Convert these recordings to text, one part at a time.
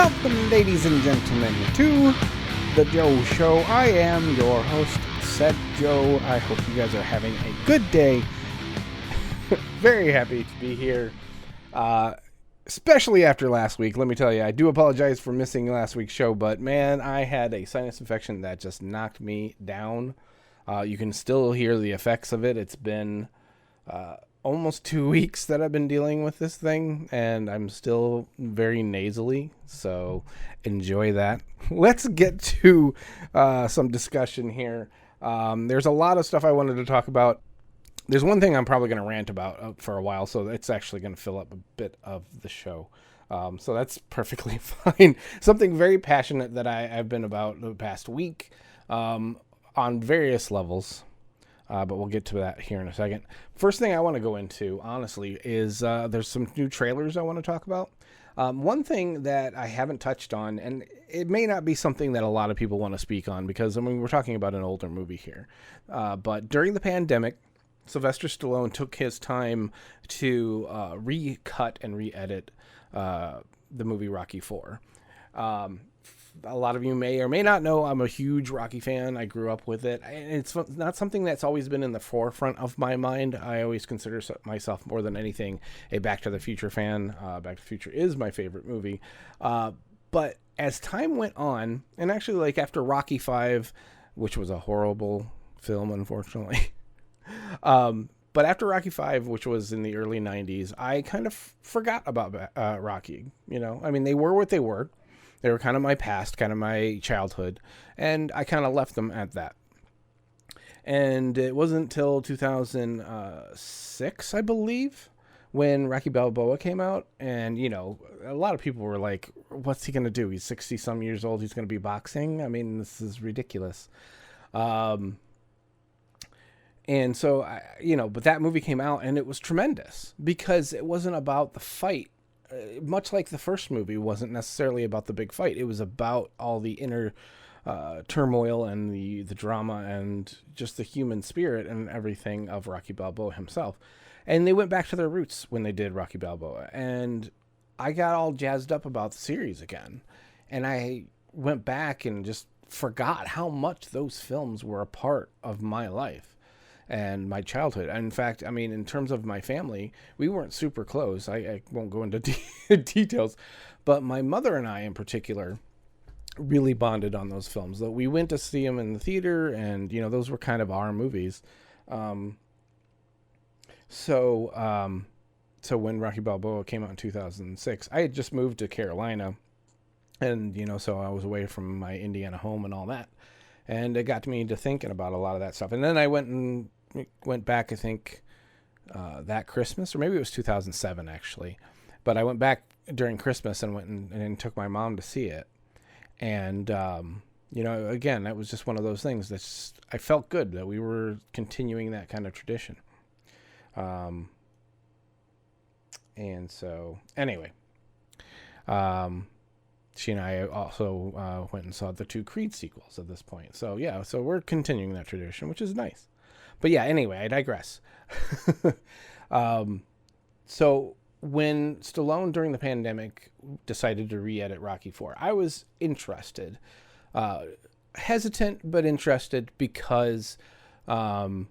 Welcome, ladies and gentlemen, to the Joe Show. I am your host, Said Joe. I hope you guys are having a good day. Very happy to be here, especially after last week. Let me tell you, I do apologize for missing last week's show, but man, I had a sinus infection that just knocked me down. You can still hear the effects of it. It's been almost 2 weeks that I've been dealing with this thing, and I'm still very nasally, so enjoy that. Let's get to some discussion here. There's a lot of stuff I wanted to talk about. There's one thing I'm probably going to rant about for a while, so it's actually going to fill up a bit of the show. So that's perfectly fine. Something very passionate that I've been about the past week on various levels. But we'll get to that here in a second. First thing I want to go into, honestly, is there's some new trailers I want to talk about. One thing that I haven't touched on, and it may not be something that a lot of people want to speak on because, I mean, we're talking about an older movie here. But during the pandemic, Sylvester Stallone took his time to recut and re-edit the movie Rocky IV. A lot of you may or may not know I'm a huge Rocky fan. I grew up with it. It's not something that's always been in the forefront of my mind. I always consider myself more than anything a Back to the Future fan. Back to the Future is my favorite movie. But as time went on, and actually like after Rocky V, which was a horrible film, unfortunately. But after Rocky V, which was in the early 90s, I kind of forgot about Rocky. You know, I mean, they were what they were. They were kind of my past, kind of my childhood, and I kind of left them at that. And it wasn't until 2006, I believe, when Rocky Balboa came out, and, you know, a lot of people were like, what's he going to do? He's 60-some years old. He's going to be boxing? I mean, this is ridiculous. And so, but that movie came out, and it was tremendous because it wasn't about the fight. Much like the first movie wasn't necessarily about the big fight. It was about all the inner turmoil and the drama and just the human spirit and everything of Rocky Balboa himself. And they went back to their roots when they did Rocky Balboa. And I got all jazzed up about the series again. And I went back and just forgot how much those films were a part of my life and my childhood. In fact, I mean, in terms of my family, we weren't super close. I won't go into details, but my mother and I in particular really bonded on those films. We went to see them in the theater, and, you know, those were kind of our movies. So when Rocky Balboa came out in 2006, I had just moved to Carolina, and, you know, so I was away from my Indiana home and all that. And it got me to thinking about a lot of that stuff. And then I went back, I think, that Christmas, or maybe it was 2007, actually. But I went back during Christmas and went and took my mom to see it. And, again, that was just one of those things that I felt good that we were continuing that kind of tradition. And so, anyway. She and I also went and saw the 2 Creed sequels at this point. So, yeah, so we're continuing that tradition, which is nice. But, yeah, anyway, I digress. So when Stallone, during the pandemic, decided to re-edit Rocky IV, I was interested. Hesitant, but interested because Rocky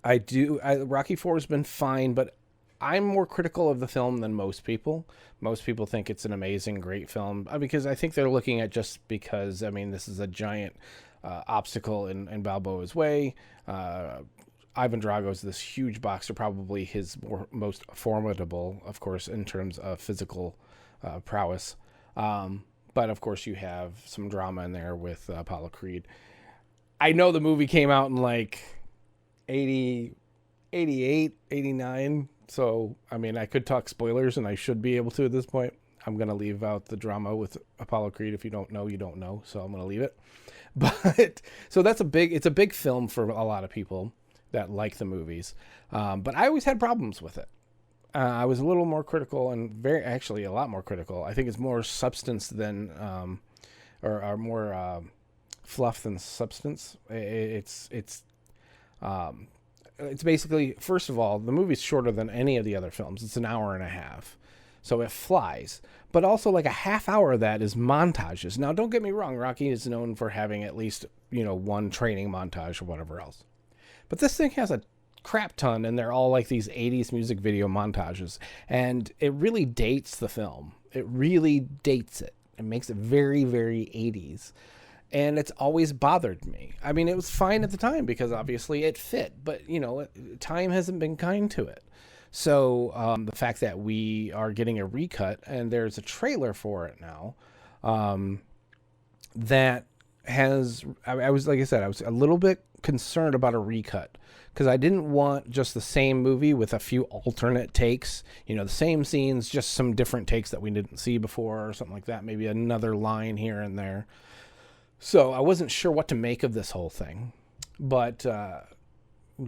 IV has been fine, but I'm more critical of the film than most people. Most people think it's an amazing, great film because I think they're looking at just because, I mean, this is a giant obstacle in Balboa's way. Ivan Drago's this huge boxer, probably his most formidable, of course, in terms of physical prowess. But, of course, you have some drama in there with Apollo Creed. I know the movie came out in like 88, 89. So, I mean, I could talk spoilers, and I should be able to at this point. I'm going to leave out the drama with Apollo Creed. If you don't know, you don't know. So I'm going to leave it. But, so it's a big film for a lot of people that like the movies. But I always had problems with it. I was a little more critical and actually a lot more critical. I think it's more substance than, or more fluff than substance. It's basically, first of all, the movie's shorter than any of the other films. It's an hour and a half. so it flies. But also like a half hour of that is montages. Now, don't get me wrong, Rocky is known for having at least, one training montage or whatever else. But this thing has a crap ton, and they're all like these 80s music video montages. And it really dates the film. It really dates it. It makes it very, very 80s. And it's always bothered me. I mean, it was fine at the time because obviously it fit. But, time hasn't been kind to it. So the fact that we are getting a recut and there's a trailer for it now, that has, I was, like I said, I was a little bit concerned about a recut because I didn't want just the same movie with a few alternate takes, the same scenes, just some different takes that we didn't see before or something like that. Maybe another line here and there. So I wasn't sure what to make of this whole thing, but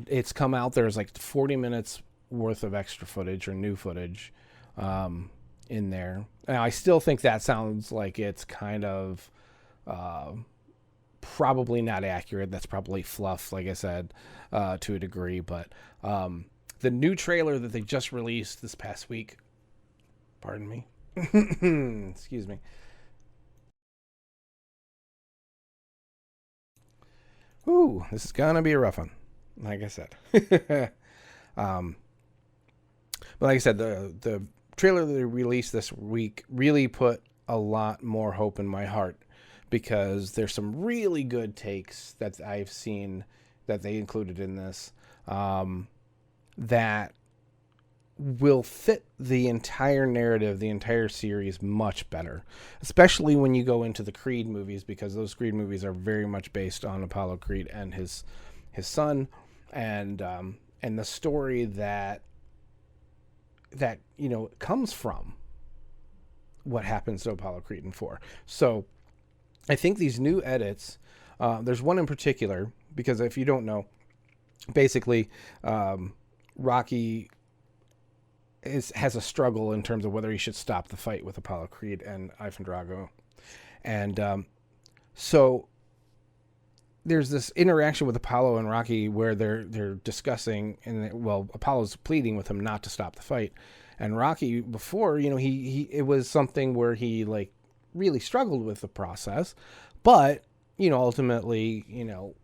it's come out. There's like 40 minutes worth of extra footage or new footage in there. And I still think that sounds like it's kind of probably not accurate. That's probably fluff, like I said, to a degree. But the new trailer that they just released this past week, pardon me, excuse me. Ooh, this is gonna be a rough one, like I said. But like I said, the trailer that they released this week really put a lot more hope in my heart because there's some really good takes that I've seen that they included in this that will fit the entire narrative, the entire series much better, especially when you go into the Creed movies, because those Creed movies are very much based on Apollo Creed and his son, and the story that comes from what happens to Apollo Creed in 4. So I think these new edits, there's one in particular, because if you don't know, basically Rocky has a struggle in terms of whether he should stop the fight with Apollo Creed and Ivan Drago. And so there's this interaction with Apollo and Rocky where they're discussing, and Apollo's pleading with him not to stop the fight. And Rocky, before, it was something where he like really struggled with the process, but ultimately,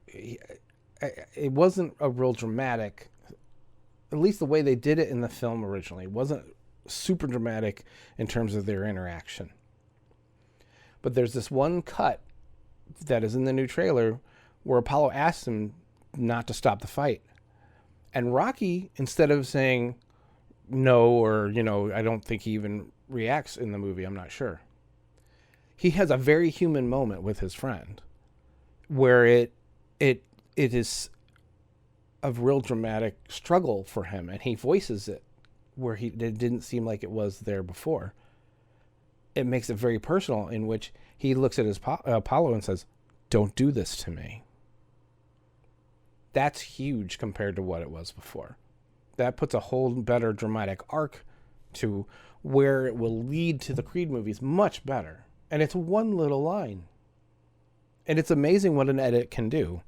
it wasn't a real dramatic, at least the way they did it in the film originally. It wasn't super dramatic in terms of their interaction. But there's this one cut that is in the new trailer where Apollo asks him not to stop the fight. And Rocky, instead of saying no, or, I don't think he even reacts in the movie, I'm not sure, he has a very human moment with his friend where it is a real dramatic struggle for him, and he voices it where it didn't seem like it was there before. It makes it very personal, in which he looks at his Apollo and says, "Don't do this to me." That's huge compared to what it was before. That puts a whole better dramatic arc to where it will lead to the Creed movies much better. And it's one little line. And it's amazing what an edit can do.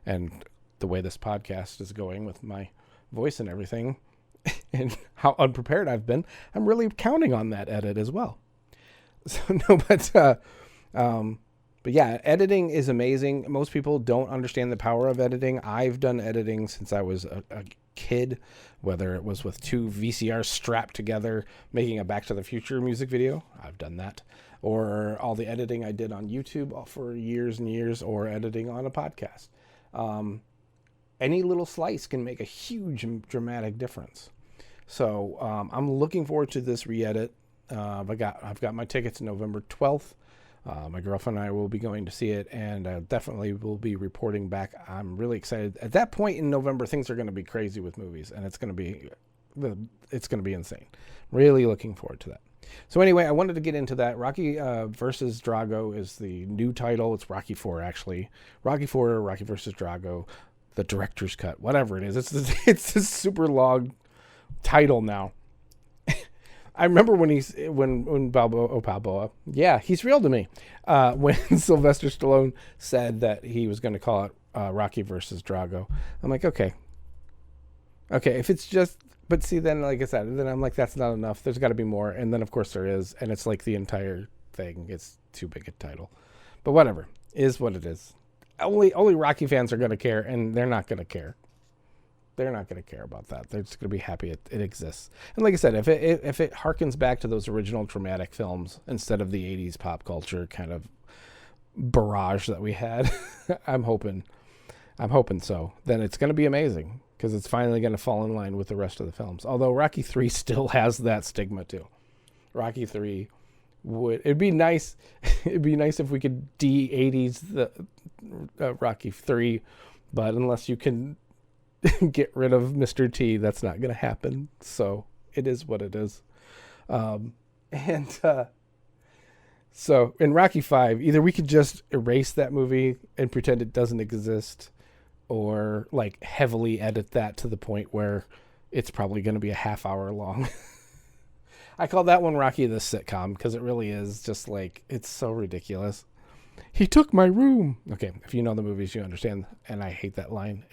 And the way this podcast is going with my voice and everything and how unprepared I've been, I'm really counting on that edit as well. So no, but yeah, editing is amazing. Most people don't understand the power of editing. I've done editing since I was a kid, whether it was with 2 VCRs strapped together, making a Back to the Future music video. I've done that. Or all the editing I did on YouTube for years and years, or editing on a podcast. Any little slice can make a huge dramatic difference. So I'm looking forward to this re-edit. I've got my tickets November 12th. My girlfriend and I will be going to see it, and definitely will be reporting back. I'm really excited. At that point in November, things are going to be crazy with movies, and it's going to be insane. Really looking forward to that. So anyway, I wanted to get into that. Rocky versus Drago is the new title. It's Rocky 4, actually. Rocky 4, Rocky versus Drago, the director's cut, whatever it is. It's this super long title now. I remember when Balboa, yeah, he's real to me. When Sylvester Stallone said that he was going to call it Rocky versus Drago, I'm like, okay, if it's just But see, then, like I said, then I'm like, that's not enough. There's got to be more. And then, of course, there is. And it's like the entire thing. It's too big a title. But whatever. Is what it is. Only Rocky fans are going to care, and they're not going to care. They're not going to care about that. They're just going to be happy it exists. And like I said, if it harkens back to those original dramatic films instead of the 80s pop culture kind of barrage that we had, I'm hoping so. Then it's going to be amazing because it's finally going to fall in line with the rest of the films. Although Rocky 3 still has that stigma too. Rocky 3 it'd be nice if we could de-80s the Rocky 3, but unless you can get rid of Mr. T, that's not going to happen. So it is what it is. So in Rocky 5, either we could just erase that movie and pretend it doesn't exist, or like heavily edit that to the point where it's probably going to be a half hour long. I call that one Rocky the sitcom because it really is just like, it's so ridiculous. He took my room. Okay, if you know the movies, you understand. And I hate that line.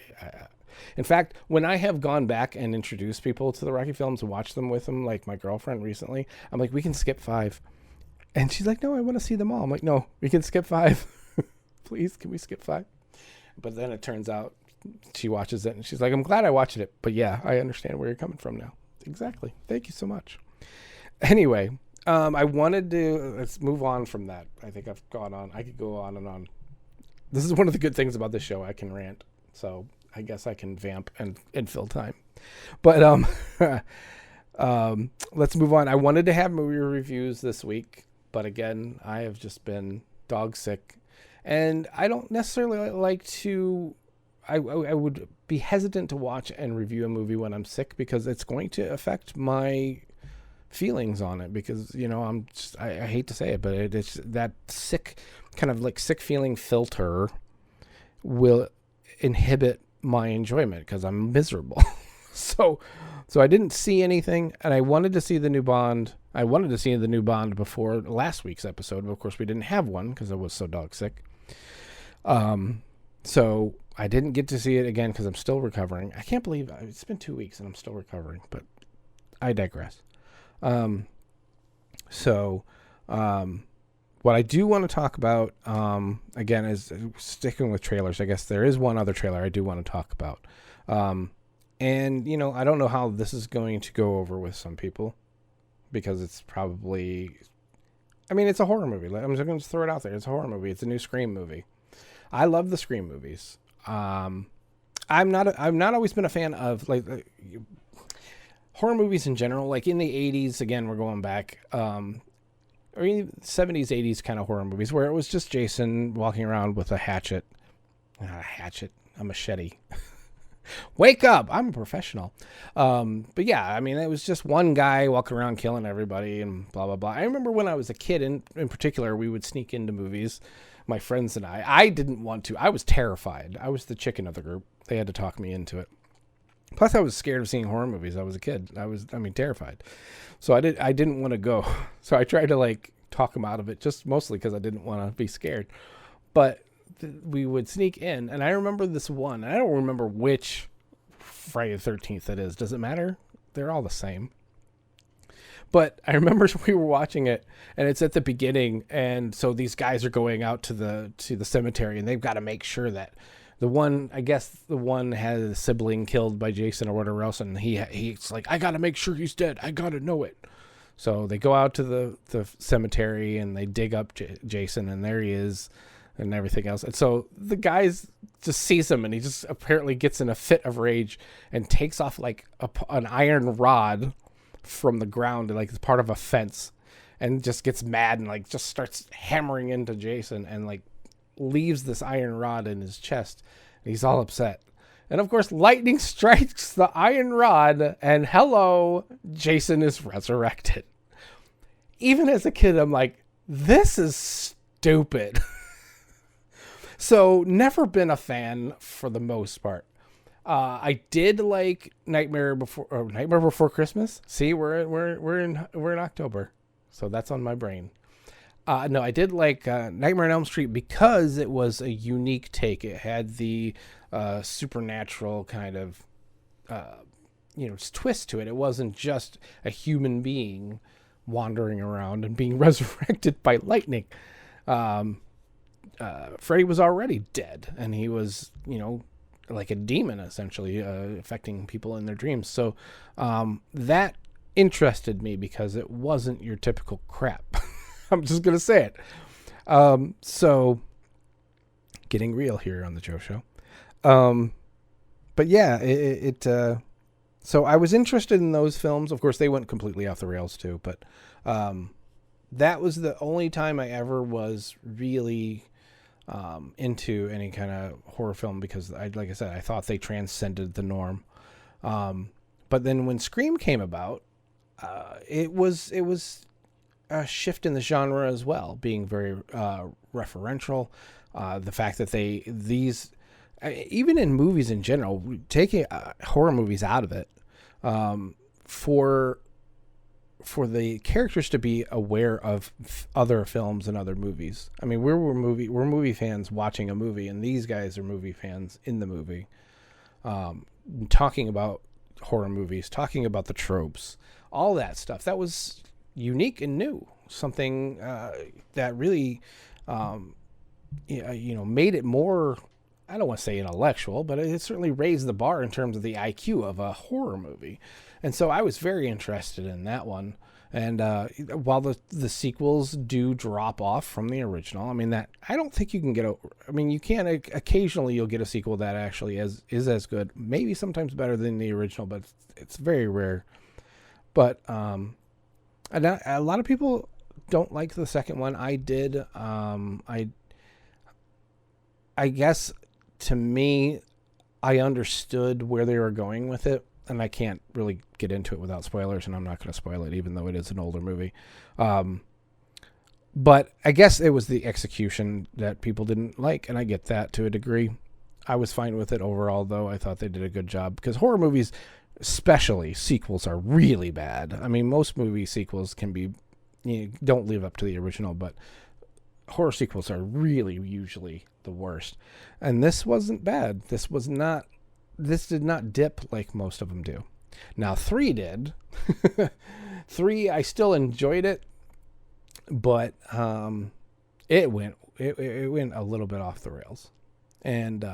In fact, when I have gone back and introduced people to the Rocky films and watched them with them, like my girlfriend recently, I'm like, we can skip 5. And she's like, no, I want to see them all. I'm like, no, we can skip 5. Please, can we skip 5? But then it turns out she watches it and she's like, I'm glad I watched it. But yeah, I understand where you're coming from now. Exactly. Thank you so much. Anyway, I wanted to, let's move on from that. I think I've gone on. I could go on and on. This is one of the good things about this show. I can rant. So I guess I can vamp and fill time. But let's move on. I wanted to have movie reviews this week. But again, I have just been dog sick. And I don't necessarily like to, I would be hesitant to watch and review a movie when I'm sick because it's going to affect my feelings on it, because I hate to say it, but it's that sick kind of like sick feeling filter will inhibit my enjoyment because I'm miserable. so I didn't see anything, and I wanted to see the new Bond. I wanted to see the new Bond before last week's episode, but of course we didn't have one because I was so dog sick. So I didn't get to see it again because I'm still recovering. I can't believe it's been 2 weeks and I'm still recovering, but I digress. What I do want to talk about, again, is sticking with trailers. I guess there is one other trailer I do want to talk about. And I don't know how this is going to go over with some people because it's probably, it's a horror movie. I'm just going to throw it out there. It's a horror movie. It's a new Scream movie. I love the Scream movies. I've not always been a fan of horror movies in general, like in the 80s, again, we're going back, or in the 70s, 80s kind of horror movies where it was just Jason walking around with a hatchet. Not a hatchet, a machete. Wake up, I'm a professional. But yeah, it was just one guy walking around killing everybody and blah, blah, blah. I remember when I was a kid, in particular, we would sneak into movies, my friends and I. I didn't want to. I was terrified. I was the chicken of the group. They had to talk me into it. Plus, I was scared of seeing horror movies. I was a kid. I was terrified. So I didn't want to go. So I tried to talk them out of it, just mostly because I didn't want to be scared. But we would sneak in, and I remember this one. I don't remember which Friday the 13th it is. Does it matter? They're all the same. But I remember we were watching it, and it's at the beginning, and so these guys are going out to the cemetery, and they've got to make sure that the one had a sibling killed by Jason or whatever else, and he's like, I got to make sure he's dead. I got to know it. So they go out to the cemetery, and they dig up Jason, and there he is, and everything else. And so the guys just sees him, and he just apparently gets in a fit of rage and takes off an iron rod from the ground, like it's part of a fence, and just gets mad and just starts hammering into Jason and leaves this iron rod in his chest. And he's all upset. And of course, lightning strikes the iron rod, and hello, Jason is resurrected. Even as a kid, I'm like, this is stupid. So never been a fan for the most part. I did like Nightmare Before Christmas. See, we're in October, so that's on my brain. No, I did like Nightmare on Elm Street because it was a unique take. It had the supernatural kind of twist to it. It wasn't just a human being wandering around and being resurrected by lightning. Freddy was already dead, and he was, like a demon, essentially, affecting people in their dreams. So that interested me because it wasn't your typical crap. I'm just going to say it. So getting real here on the Joe Show. But yeah, so I was interested in those films. Of course, they went completely off the rails too, but that was the only time I ever was really into any kind of horror film, because like I said, I thought they transcended the norm. But then when Scream came about, it was a shift in the genre as well, being very referential. The fact that these even in movies in general, taking horror movies out of it, for the characters to be aware of other films and other movies. I mean, we're movie fans watching a movie, and these guys are movie fans in the movie, talking about horror movies, talking about the tropes, all that stuff. That was unique and new, something that really, made it more, I don't want to say intellectual, but it certainly raised the bar in terms of the IQ of a horror movie. And so I was very interested in that one. And while the sequels do drop off from the original, I mean, that I don't think you can get you can occasionally, you'll get a sequel that actually is as good, maybe sometimes better than the original, but it's very rare. But a lot of people don't like the second one. I did. I guess, to me, I understood where they were going with it, and I can't really get into it without spoilers, and I'm not going to spoil it, even though it is an older movie. But I guess it was the execution that people didn't like, and I get that to a degree. I was fine with it overall, though. I thought they did a good job, because horror movies, especially sequels, are really bad. I mean, most movie sequels can be, don't live up to the original, but horror sequels are really usually the worst. And this wasn't bad. This did not dip like most of them do. Now 3 did. 3, I still enjoyed it, but it went a little bit off the rails, and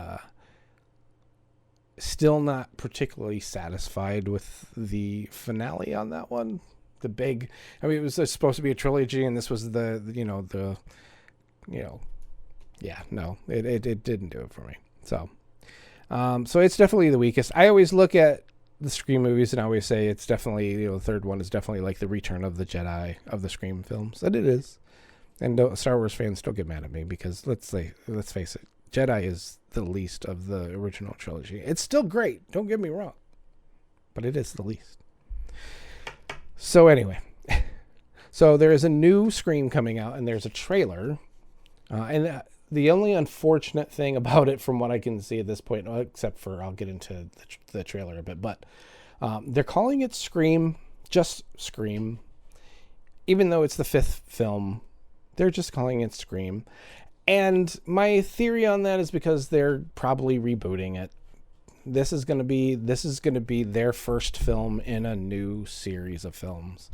still not particularly satisfied with the finale on that one. It was supposed to be a trilogy, and this was it didn't do it for me. So it's definitely the weakest. I always look at the Scream movies, and I always say it's definitely, the third one is definitely like the Return of the Jedi of the Scream films, and it is. And Star Wars fans still get mad at me, because let's face it, Jedi is the least of the original trilogy. It's still great, don't get me wrong, but it is the least. So anyway, so there is a new Scream coming out, and there's a trailer, and the only unfortunate thing about it, from what I can see at this point, except for, I'll get into the trailer a bit, but they're calling it Scream, just Scream. Even though it's the 5th film, they're just calling it Scream. And my theory on that is because they're probably rebooting it. This is going to be their first film in a new series of films.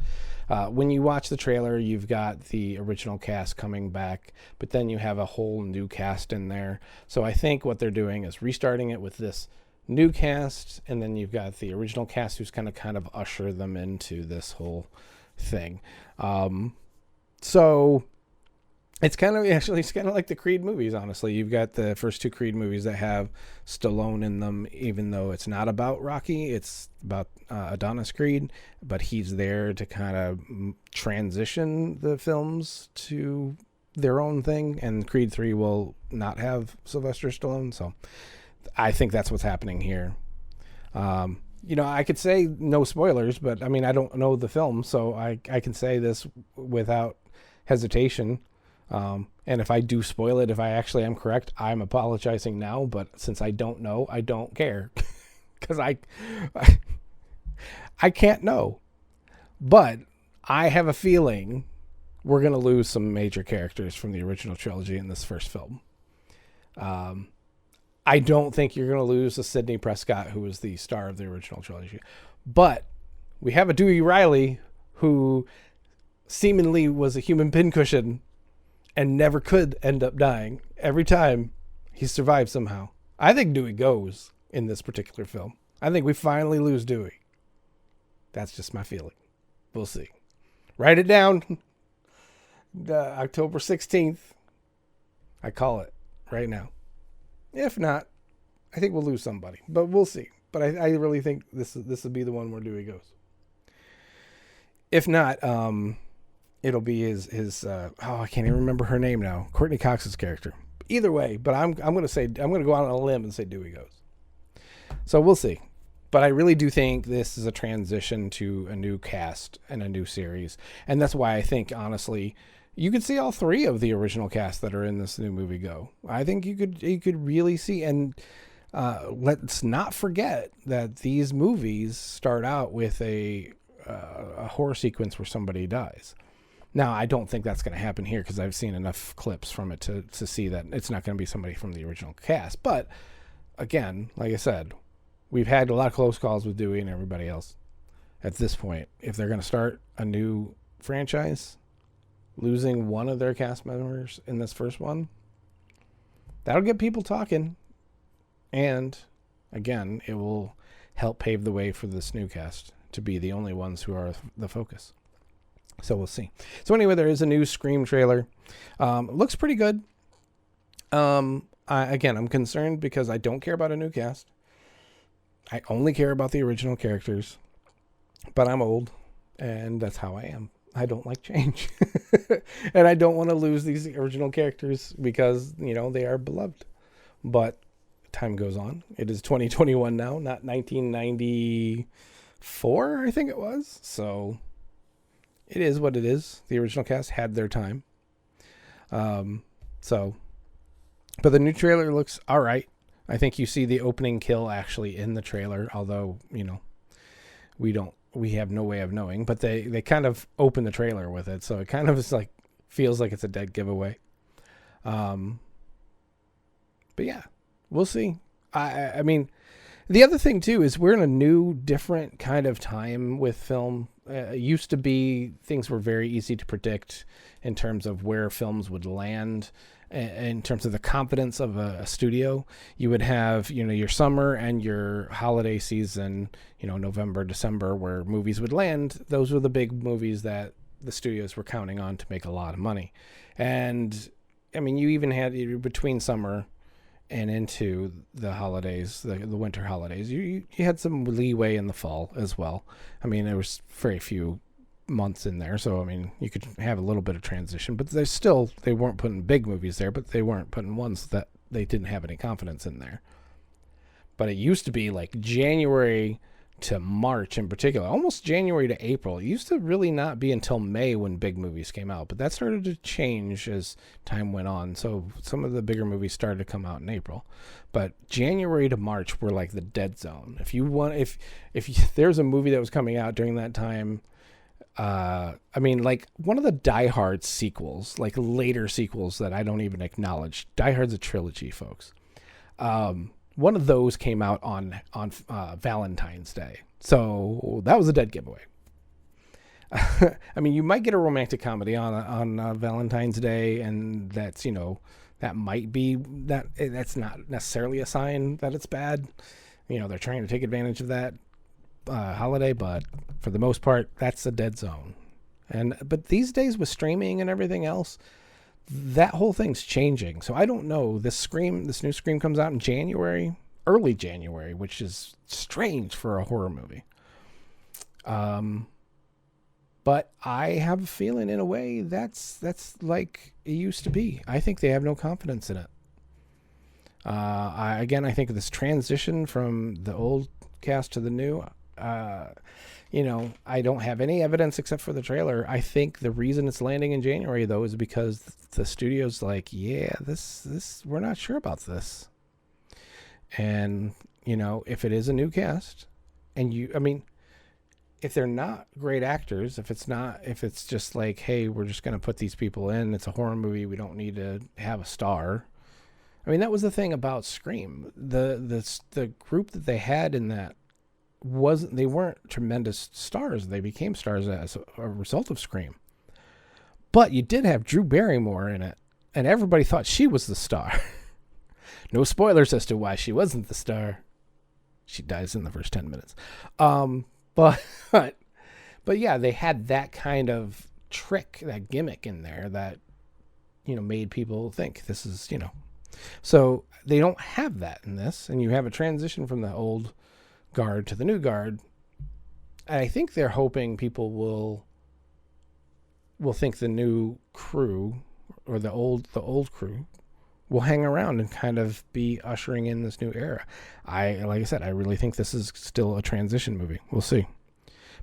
When you watch the trailer, you've got the original cast coming back, but then you have a whole new cast in there. So I think what they're doing is restarting it with this new cast, and then you've got the original cast who's kind of usher them into this whole thing. So it's kind of like the Creed movies, honestly. You've got the first 2 Creed movies that have Stallone in them, even though it's not about Rocky. It's about Adonis Creed, but he's there to kind of transition the films to their own thing, and Creed 3 will not have Sylvester Stallone, so I think that's what's happening here. I could say no spoilers, but I mean, I don't know the film, so I can say this without hesitation. And if I do spoil it, if I actually am correct, I'm apologizing now, but since I don't know, I don't care, because I can't know. But I have a feeling we're going to lose some major characters from the original trilogy in this first film. I don't think you're going to lose a Sidney Prescott, who was the star of the original trilogy. But we have a Dewey Riley who seemingly was a human pincushion and never could end up dying. Every time he survived somehow. I think Dewey goes in this particular film. I think we finally lose Dewey. That's just my feeling. We'll see. Write it down. October 16th. I call it right now. If not, I think we'll lose somebody, but we'll see. But I really think this will be the one where Dewey goes. If not, it'll be his I can't even remember her name now. Courtney Cox's character. Either way, but I'm going to go out on a limb and say Dewey goes. So we'll see. But I really do think this is a transition to a new cast and a new series. And that's why I think, honestly, you could see all three of the original cast that are in this new movie go. I think you could really see. And let's not forget that these movies start out with a horror sequence where somebody dies. Now, I don't think that's going to happen here because I've seen enough clips from it to see that it's not going to be somebody from the original cast. But again, like I said, we've had a lot of close calls with Dewey and everybody else. At this point, if they're going to start a new franchise, losing one of their cast members in this first one, that'll get people talking. And again, it will help pave the way for this new cast to be the only ones who are the focus. So we'll see. So anyway, there is a new Scream trailer. Looks pretty good. I'm concerned because I don't care about a new cast. I only care about the original characters. But I'm old, and that's how I am. I don't like change. And I don't want to lose these original characters because, they are beloved. But time goes on. It is 2021 now, not 1994, I think it was. So it is what it is. The original cast had their time. But the new trailer looks all right. I think you see the opening kill actually in the trailer, although, we have no way of knowing, but they kind of open the trailer with it. So it kind of is feels like it's a dead giveaway. But yeah, we'll see. I mean, the other thing too is we're in a new, different kind of time with film. It used to be things were very easy to predict in terms of where films would land, in terms of the confidence of a studio. You would have, your summer and your holiday season, November, December, where movies would land. Those were the big movies that the studios were counting on to make a lot of money. And I mean, you even had between summer and into the holidays, the winter holidays, you had some leeway in the fall as well. I mean, there was very few months in there, so I mean, you could have a little bit of transition, but they weren't putting big movies there, but they weren't putting ones that they didn't have any confidence in there. But it used to be like January to March in particular, almost January to April. It used to really not be until May when big movies came out, but that started to change as time went on. So some of the bigger movies started to come out in April, but January to March were like the dead zone. If there's a movie that was coming out during that time, I mean, like one of the Die Hard sequels, like later sequels that I don't even acknowledge. Die Hard's a trilogy, folks. One of those came out on Valentine's Day. So that was a dead giveaway. I mean, you might get a romantic comedy on Valentine's Day, and that's, that might be that's not necessarily a sign that it's bad. They're trying to take advantage of that holiday, but for the most part, that's a dead zone. But these days with streaming and everything else, that whole thing's changing. So I don't know. This new Scream comes out in January, early January, which is strange for a horror movie. But I have a feeling in a way that's like it used to be. I think they have no confidence in it. I think this transition from the old cast to the new, I don't have any evidence except for the trailer. I think the reason it's landing in January, though, is because the studio's like, yeah, this we're not sure about this. And, if it is a new cast, and if they're not great actors, if it's just like, hey, we're just going to put these people in, it's a horror movie, we don't need to have a star. I mean, that was the thing about Scream. The group that they had in that they weren't tremendous stars. They became stars as a result of Scream. But you did have Drew Barrymore in it, and everybody thought she was the star. No spoilers as to why she wasn't the star. She dies in the first 10 minutes. But yeah, they had that kind of trick, that gimmick in there that, made people think this is, So they don't have that in this, and you have a transition from the old guard to the new guard. And I think they're hoping people will think the new crew or the old crew will hang around and kind of be ushering in this new era. Like I said, I really think this is still a transition movie. We'll see.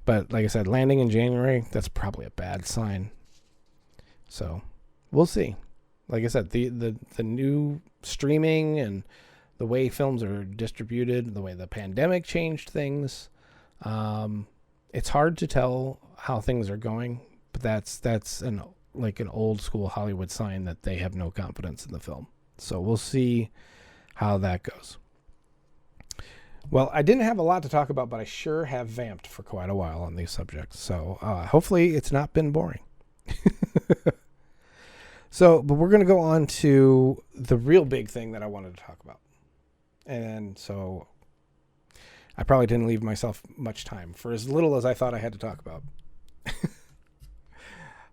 But like I said, landing in January, that's probably a bad sign. So we'll see. Like I said, the new streaming and the way films are distributed, the way the pandemic changed things, it's hard to tell how things are going. But that's an old school Hollywood sign that they have no confidence in the film. So we'll see how that goes. Well, I didn't have a lot to talk about, but I sure have vamped for quite a while on these subjects. So hopefully it's not been boring. But we're going to go on to the real big thing that I wanted to talk about. And so I probably didn't leave myself much time for as little as I thought I had to talk about.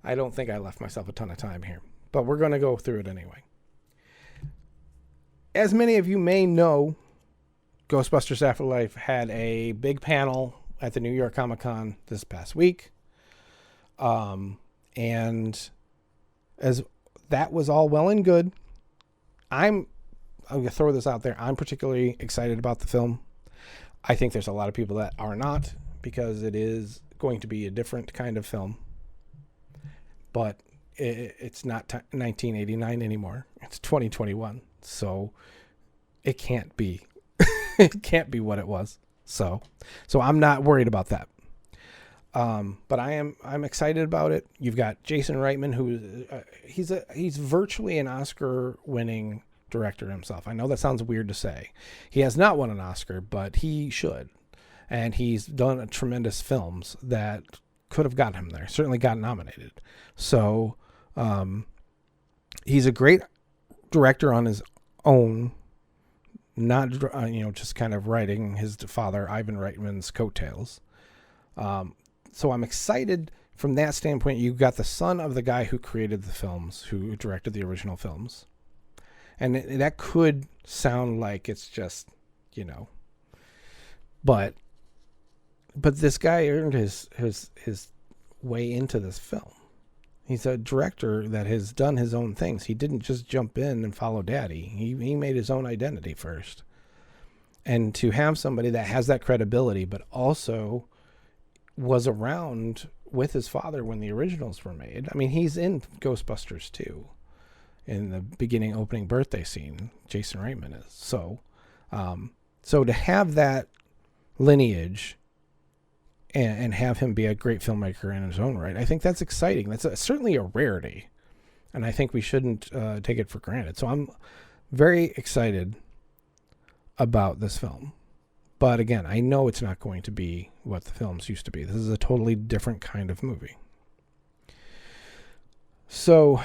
I don't think I left myself a ton of time here, but we're going to go through it anyway. As many of you may know, Ghostbusters Afterlife had a big panel at the New York Comic Con this past week. And as that was all well and good, I'm going to throw this out there. I'm particularly excited about the film. I think there's a lot of people that are not, because it is going to be a different kind of film. But it's not 1989 anymore. It's 2021. So it can't be. It can't be what it was. So I'm not worried about that. But I'm excited about it. You've got Jason Reitman, who he's virtually an Oscar-winning director himself. I know that sounds weird to say. He has not won an Oscar, but he should. And he's done tremendous films that could have gotten him there. Certainly got nominated. So he's a great director on his own, not just kind of riding his father Ivan Reitman's coattails. So I'm excited from that standpoint. You've got the son of the guy who created the films, who directed the original films. And that could sound like it's just, but this guy earned his way into this film. He's a director that has done his own things. He didn't just jump in and follow daddy. He made his own identity first. And to have somebody that has that credibility, but also was around with his father when the originals were made. I mean, he's in Ghostbusters 2 in the beginning opening birthday scene. Jason Reitman is. So to have that lineage and have him be a great filmmaker in his own right, I think that's exciting. That's certainly a rarity, and I think we shouldn't take it for granted. So I'm very excited about this film. But again, I know it's not going to be what the films used to be. This is a totally different kind of movie. So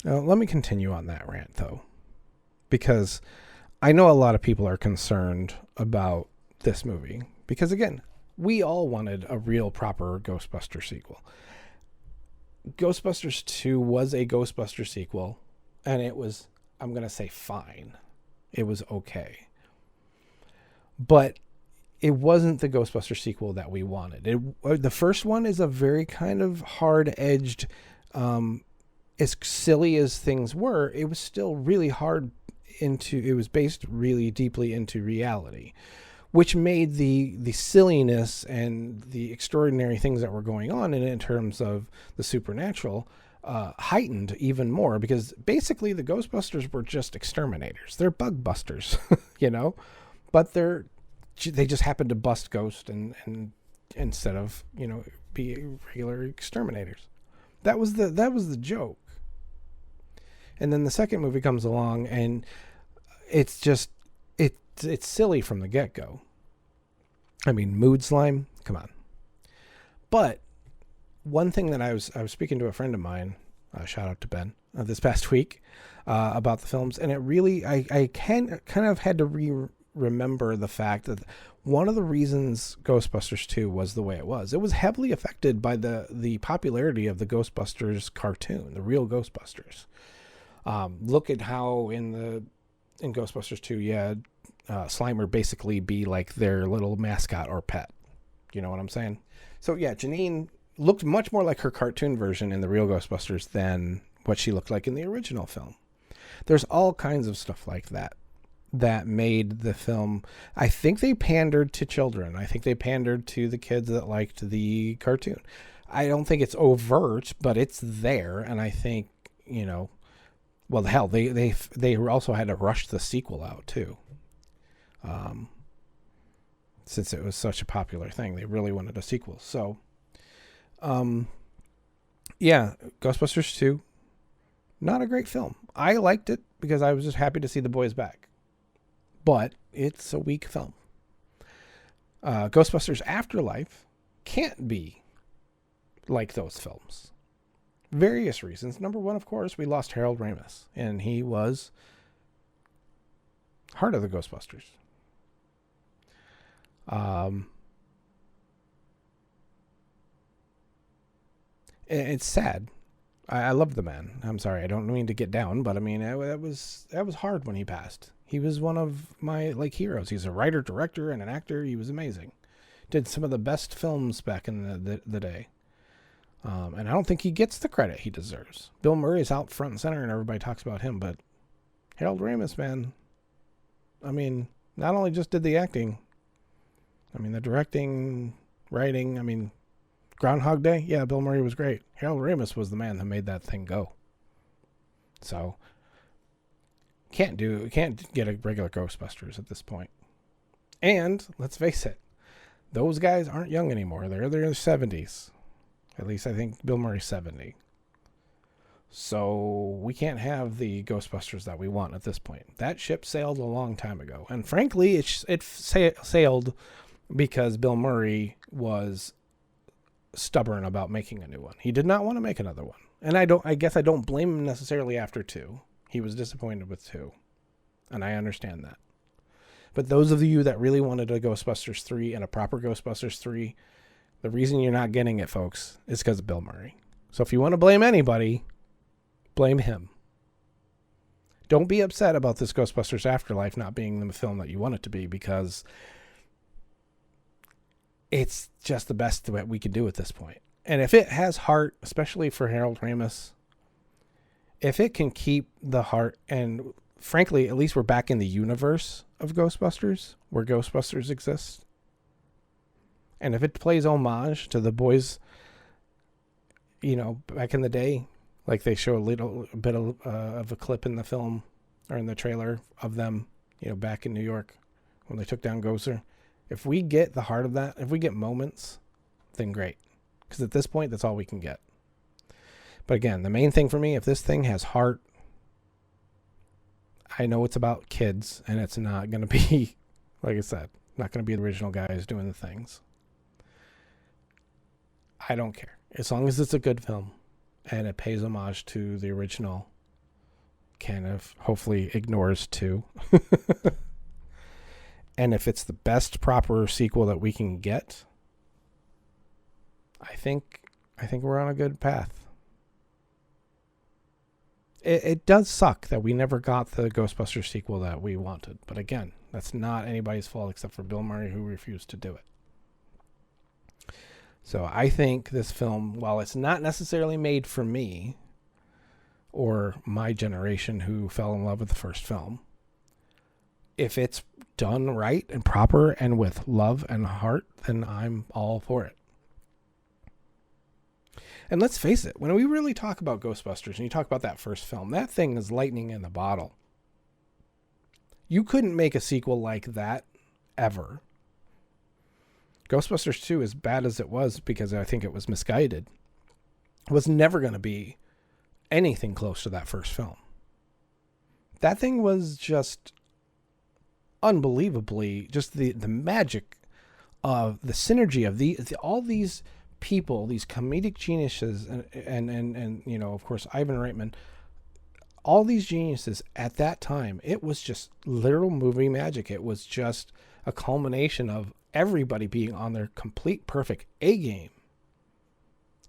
let me continue on that rant, though, because I know a lot of people are concerned about this movie. Because again, we all wanted a real proper Ghostbuster sequel. Ghostbusters 2 was a Ghostbuster sequel, and it was, I'm going to say, fine. It was okay. But it wasn't the Ghostbuster sequel that we wanted. The first one is a very kind of hard-edged, as silly as things were, it was still really hard it was based really deeply into reality, which made the silliness and the extraordinary things that were going on in terms of the supernatural heightened even more, because basically the Ghostbusters were just exterminators. They're bug busters, but they just happened to bust ghosts and instead of, be regular exterminators. That was the joke. And then the second movie comes along, and it's just it's silly from the get-go. I mean, mood slime, come on. But one thing that I was speaking to a friend of mine, shout out to Ben, this past week about the films, and it really I kind of had to remember the fact that one of the reasons Ghostbusters 2 was the way it was heavily affected by the popularity of the Ghostbusters cartoon, the real Ghostbusters. Look at how in Ghostbusters 2, you had Slimer basically be like their little mascot or pet. You know what I'm saying? So yeah, Janine looked much more like her cartoon version in the real Ghostbusters than what she looked like in the original film. There's all kinds of stuff like that made the film. I think they pandered to children. I think they pandered to the kids that liked the cartoon. I don't think it's overt, but it's there. And I think, well, hell, they also had to rush the sequel out too. Since it was such a popular thing, they really wanted a sequel. So, yeah, Ghostbusters 2, not a great film. I liked it because I was just happy to see the boys back. But it's a weak film. Ghostbusters Afterlife can't be like those films. Various reasons. Number one, of course, we lost Harold Ramis, and he was heart of the Ghostbusters. It's sad. I love the man. I'm sorry, I don't mean to get down, but I mean that was hard when he passed. He was one of my heroes. He's a writer, director, and an actor. He was amazing. Did some of the best films back in the day. And I don't think he gets the credit he deserves. Bill Murray's out front and center, and everybody talks about him, but Harold Ramis, man, I mean, not only just did the acting, I mean, the directing, writing, I mean, Groundhog Day, yeah, Bill Murray was great. Harold Ramis was the man that made that thing go. So, can't get a regular Ghostbusters at this point. And, let's face it, those guys aren't young anymore. They're in their 70s. At least I think Bill Murray's 70. So we can't have the Ghostbusters that we want at this point. That ship sailed a long time ago. And frankly, it sailed because Bill Murray was stubborn about making a new one. He did not want to make another one. And I guess I don't blame him necessarily after 2. He was disappointed with 2. And I understand that. But those of you that really wanted a Ghostbusters 3 and a proper Ghostbusters 3, the reason you're not getting it, folks, is because of Bill Murray. So if you want to blame anybody, blame him. Don't be upset about this Ghostbusters Afterlife not being the film that you want it to be, because it's just the best that we could do at this point. And if it has heart, especially for Harold Ramis, if it can keep the heart, and frankly, at least we're back in the universe of Ghostbusters, where Ghostbusters exists. And if it plays homage to the boys, back in the day, like they show a bit of a clip in the film or in the trailer of them, back in New York when they took down Gozer. If we get the heart of that, if we get moments, then great. Because at this point, that's all we can get. But again, the main thing for me, if this thing has heart, I know it's about kids, and it's not going to be, like I said, not going to be the original guys doing the things. I don't care. As long as it's a good film and it pays homage to the original, kind of hopefully ignores 2. And if it's the best proper sequel that we can get, I think we're on a good path. It does suck that we never got the Ghostbusters sequel that we wanted. But again, that's not anybody's fault except for Bill Murray, who refused to do it. So I think this film, while it's not necessarily made for me or my generation who fell in love with the first film, if it's done right and proper and with love and heart, then I'm all for it. And let's face it, when we really talk about Ghostbusters and you talk about that first film, that thing is lightning in the bottle. You couldn't make a sequel like that ever. Ghostbusters 2, as bad as it was, because I think it was misguided, was never going to be anything close to that first film. That thing was just unbelievably, just the magic of the synergy of all these people, these comedic geniuses, and you know, of course, Ivan Reitman, all these geniuses at that time. It was just literal movie magic. It was just a culmination of everybody being on their complete perfect A game.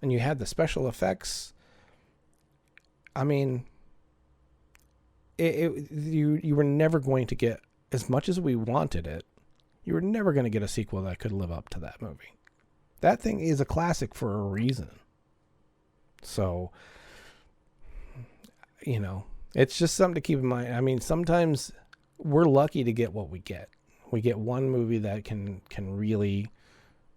And you had the special effects. I mean, you were never going to get, as much as we wanted it, you were never going to get a sequel that could live up to that movie. That thing is a classic for a reason. So, you know, it's just something to keep in mind. I mean, sometimes we're lucky to get what we get. We get one movie that can really,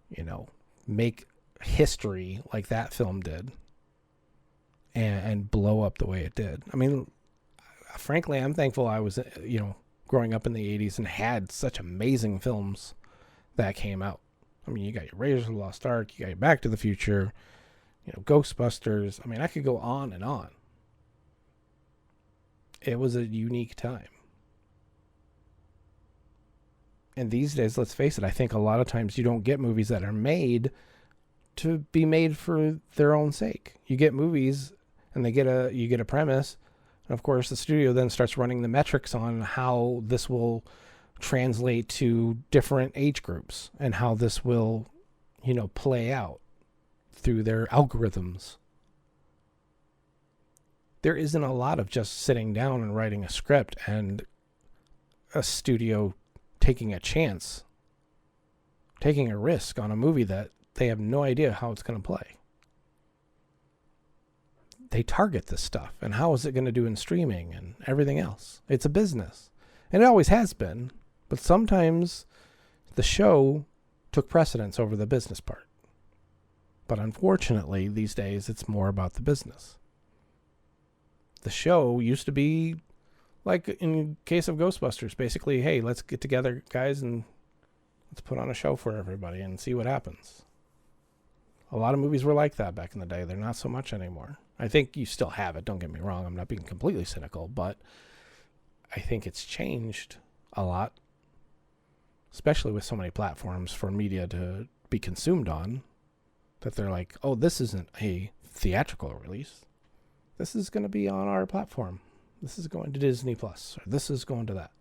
you know, make history like that film did, and blow up the way it did. I mean, frankly, I'm thankful I was, you know, growing up in the 80s and had such amazing films that came out. I mean, you got your Raiders of the Lost Ark, you got your Back to the Future, you know, Ghostbusters. I mean, I could go on and on. It was a unique time. And these days, let's face it, I think a lot of times you don't get movies that are made to be made for their own sake. You get movies and you get a premise, and of course the studio then starts running the metrics on how this will translate to different age groups and how this will, you know, play out through their algorithms. There isn't a lot of just sitting down and writing a script and a studio taking a chance, taking a risk on a movie that they have no idea how it's going to play. They target this stuff, and how is it going to do in streaming and everything else? It's a business, and it always has been, but sometimes the show took precedence over the business part. But unfortunately, these days, it's more about the business. The show used to be, like in case of Ghostbusters, basically, hey, let's get together, guys, and let's put on a show for everybody and see what happens. A lot of movies were like that back in the day. They're not so much anymore. I think you still have it. Don't get me wrong. I'm not being completely cynical, but I think it's changed a lot, especially with so many platforms for media to be consumed on, that they're like, oh, this isn't a theatrical release. This is going to be on our platform. This is going to Disney Plus, or this is going to that.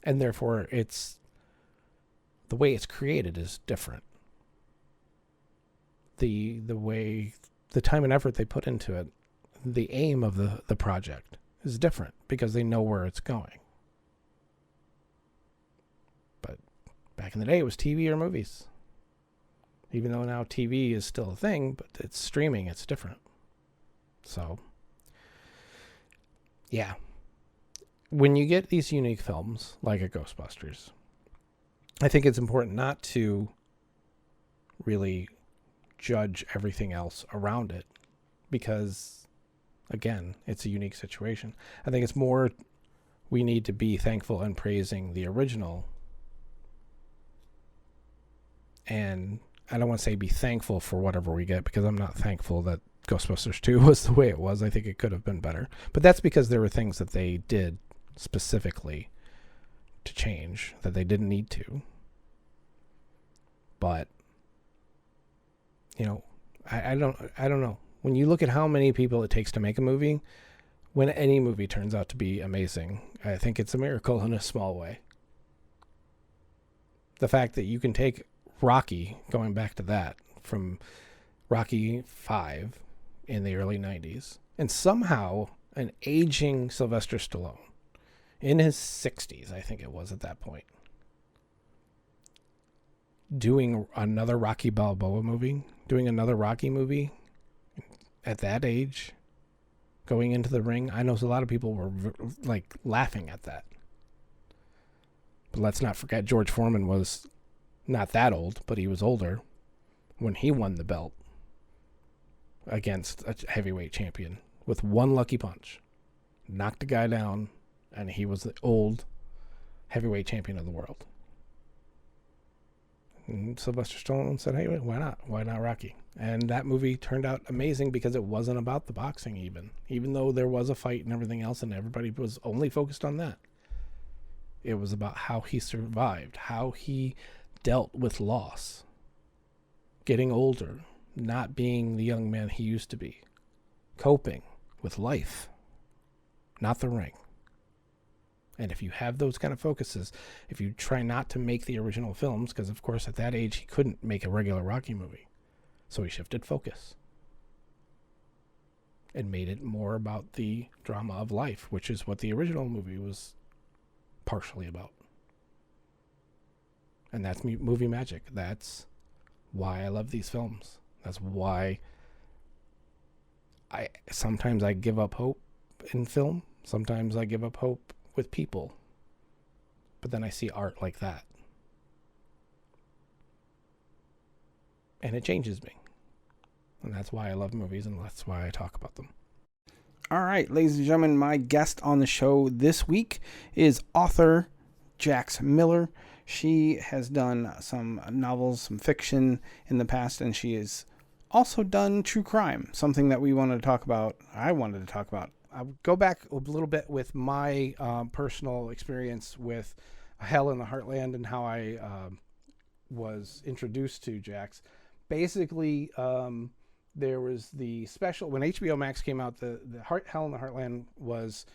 And therefore, the way it's created is different. The way, the time and effort they put into it, the aim of the project is different because they know where it's going. But back in the day, it was TV or movies. Even though now TV is still a thing, but it's streaming, it's different. So, yeah. When you get these unique films, like a Ghostbusters, I think it's important not to really judge everything else around it, because, again, it's a unique situation. I think it's more we need to be thankful and praising the original. And I don't want to say be thankful for whatever we get, because I'm not thankful that Ghostbusters 2 was the way it was. I think it could have been better. But that's because there were things that they did specifically to change that they didn't need to. But, you know, I don't know. When you look at how many people it takes to make a movie, when any movie turns out to be amazing, I think it's a miracle in a small way. The fact that you can take Rocky, going back to that, from Rocky 5 in the early 90s, and somehow an aging Sylvester Stallone, in his 60s, I think it was at that point, doing another Rocky Balboa movie, doing another Rocky movie at that age, going into the ring. I know a lot of people were like laughing at that. But let's not forget George Foreman was not that old, but he was older when he won the belt against a heavyweight champion with one lucky punch. Knocked the guy down, and he was the old heavyweight champion of the world. And Sylvester Stallone said, hey, why not? Why not Rocky? And that movie turned out amazing because it wasn't about the boxing even though there was a fight and everything else and everybody was only focused on that. It was about how he survived, how he dealt with loss, getting older, not being the young man he used to be, coping with life, not the ring. And if you have those kind of focuses, if you try not to make the original films, because of course at that age he couldn't make a regular Rocky movie, so he shifted focus and made it more about the drama of life, which is what the original movie was partially about. And that's movie magic. That's why I love these films. That's why sometimes I give up hope in film. Sometimes I give up hope with people. But then I see art like that. And it changes me. And that's why I love movies, and that's why I talk about them. All right, ladies and gentlemen, my guest on the show this week is author Jax Miller. She has done some novels, some fiction in the past, and she has also done true crime, something that we wanted to talk about. I wanted to talk about. I'll go back a little bit with my personal experience with Hell in the Heartland and how I was introduced to Jax. Basically, there was the special, when HBO Max came out, the Hell in the Heartland was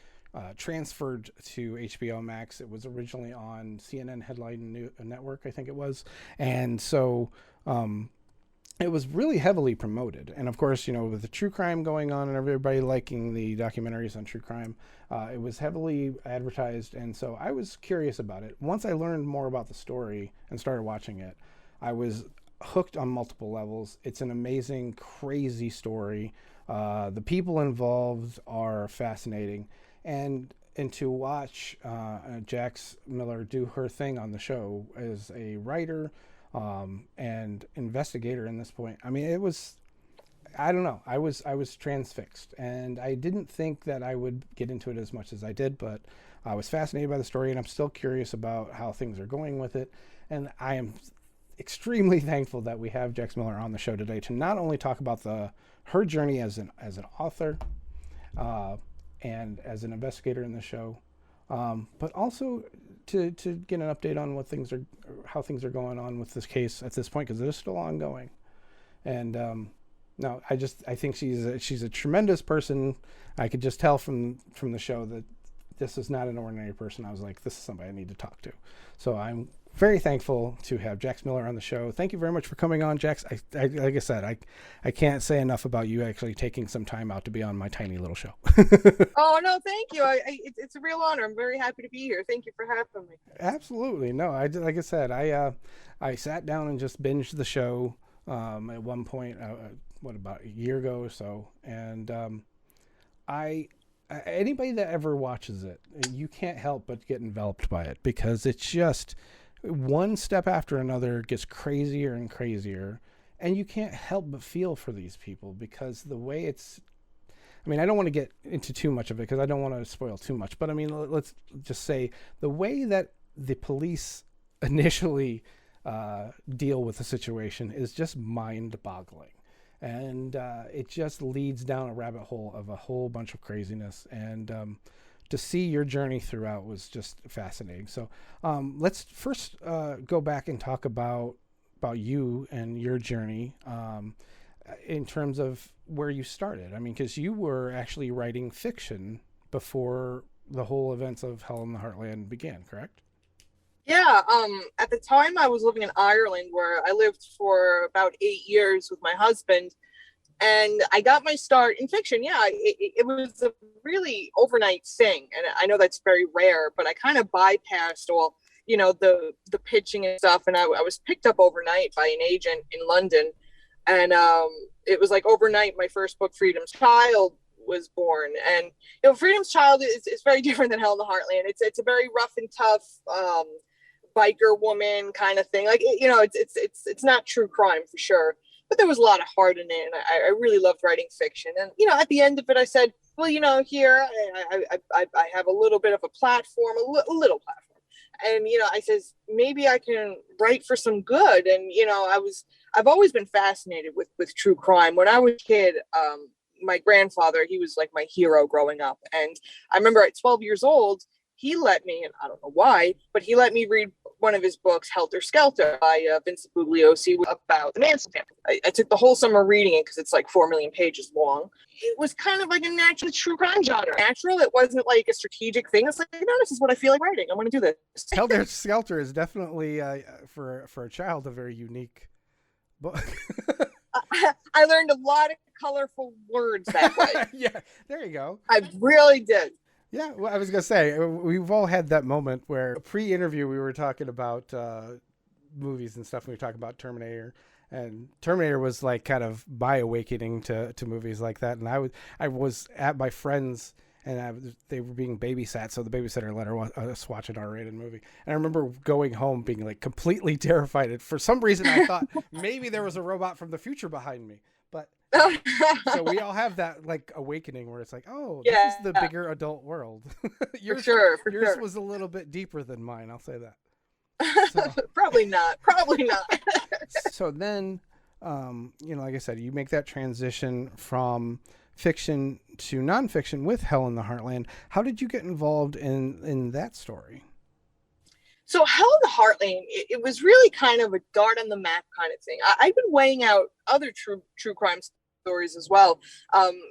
transferred to HBO Max. It was originally on CNN Headline Network, I think it was. And so it was really heavily promoted. And of course, you know, with the true crime going on and everybody liking the documentaries on true crime, it was heavily advertised. And so I was curious about it. Once I learned more about the story and started watching it, I was hooked on multiple levels. It's an amazing, crazy story. The people involved are fascinating. And to watch Jax Miller do her thing on the show as a writer and investigator in this point, I mean, it was, I don't know, I was transfixed, and I didn't think that I would get into it as much as I did, but I was fascinated by the story, and I'm still curious about how things are going with it. And I am extremely thankful that we have Jax Miller on the show today to not only talk about her journey as an author and as an investigator in the show, but also to get an update on how things are going on with this case at this point, because it is still ongoing. And no, I think she's a tremendous person. I could just tell from the show that this is not an ordinary person. I was like, this is somebody I need to talk to. So I'm very thankful to have Jax Miller on the show. Thank you very much for coming on, Jax. I like I said, I can't say enough about you actually taking some time out to be on my tiny little show. Oh, no, thank you. It's a real honor. I'm very happy to be here. Thank you for having me. Absolutely. No, like I said, I sat down and just binged the show at one point, about a year ago or so. And anybody that ever watches it, you can't help but get enveloped by it, because it's just one step after another gets crazier and crazier, and you can't help but feel for these people, because the way I mean, I don't want to get into too much of it because I don't want to spoil too much, but I mean, let's just say the way that the police initially deal with the situation is just mind-boggling. And it just leads down a rabbit hole of a whole bunch of craziness. And to see your journey throughout was just fascinating. So let's first go back and talk about you and your journey in terms of where you started. I mean, because you were actually writing fiction before the whole events of Hell in the Heartland began, correct? Yeah, at the time I was living in Ireland, where I lived for about 8 years with my husband, and I got my start in fiction. Yeah, it was a really overnight thing, and I know that's very rare, but I kind of bypassed all, the pitching and stuff, and I was picked up overnight by an agent in London, and it was like overnight my first book, Freedom's Child, was born. And Freedom's Child is very different than Hell in the Heartland. It's a very rough and tough biker woman kind of thing. Like it's not true crime for sure, but there was a lot of heart in it, and I really loved writing fiction. And at the end of it, I said, well, here I have a little bit of a platform, a little platform, And, I says, maybe I can write for some good. And, I've always been fascinated with true crime. When I was a kid, my grandfather, he was like my hero growing up. And I remember at 12 years old, he let me, and I don't know why, but he let me read one of his books, Helter Skelter, by Vincent Bugliosi, about the Manson family. I took the whole summer reading it because it's like 4 million pages long. It was kind of like a natural true crime genre. Natural. It wasn't like a strategic thing. It's like, no, this is what I feel like writing. I want to do this. Helter Skelter is definitely, for a child, a very unique book. I learned a lot of colorful words that way. Yeah, there you go. I really did. Yeah, well, I was going to say, we've all had that moment where pre-interview we were talking about movies and stuff. We were talking about Terminator, and Terminator was like kind of my awakening to movies like that. And I was at my friend's, and they were being babysat, so the babysitter let us watch an R-rated movie. And I remember going home being like completely terrified. And for some reason, I thought maybe there was a robot from the future behind me. But so we all have that like awakening where it's like, oh, this is the bigger adult world. yours was a little bit deeper than mine. I'll say that. So. Probably not. So then, like I said, you make that transition from fiction to nonfiction with Hell in the Heartland. How did you get involved in that story? So Hell in the Heartland, it was really kind of a dart on the map kind of thing. I've been weighing out other true crime stories as well,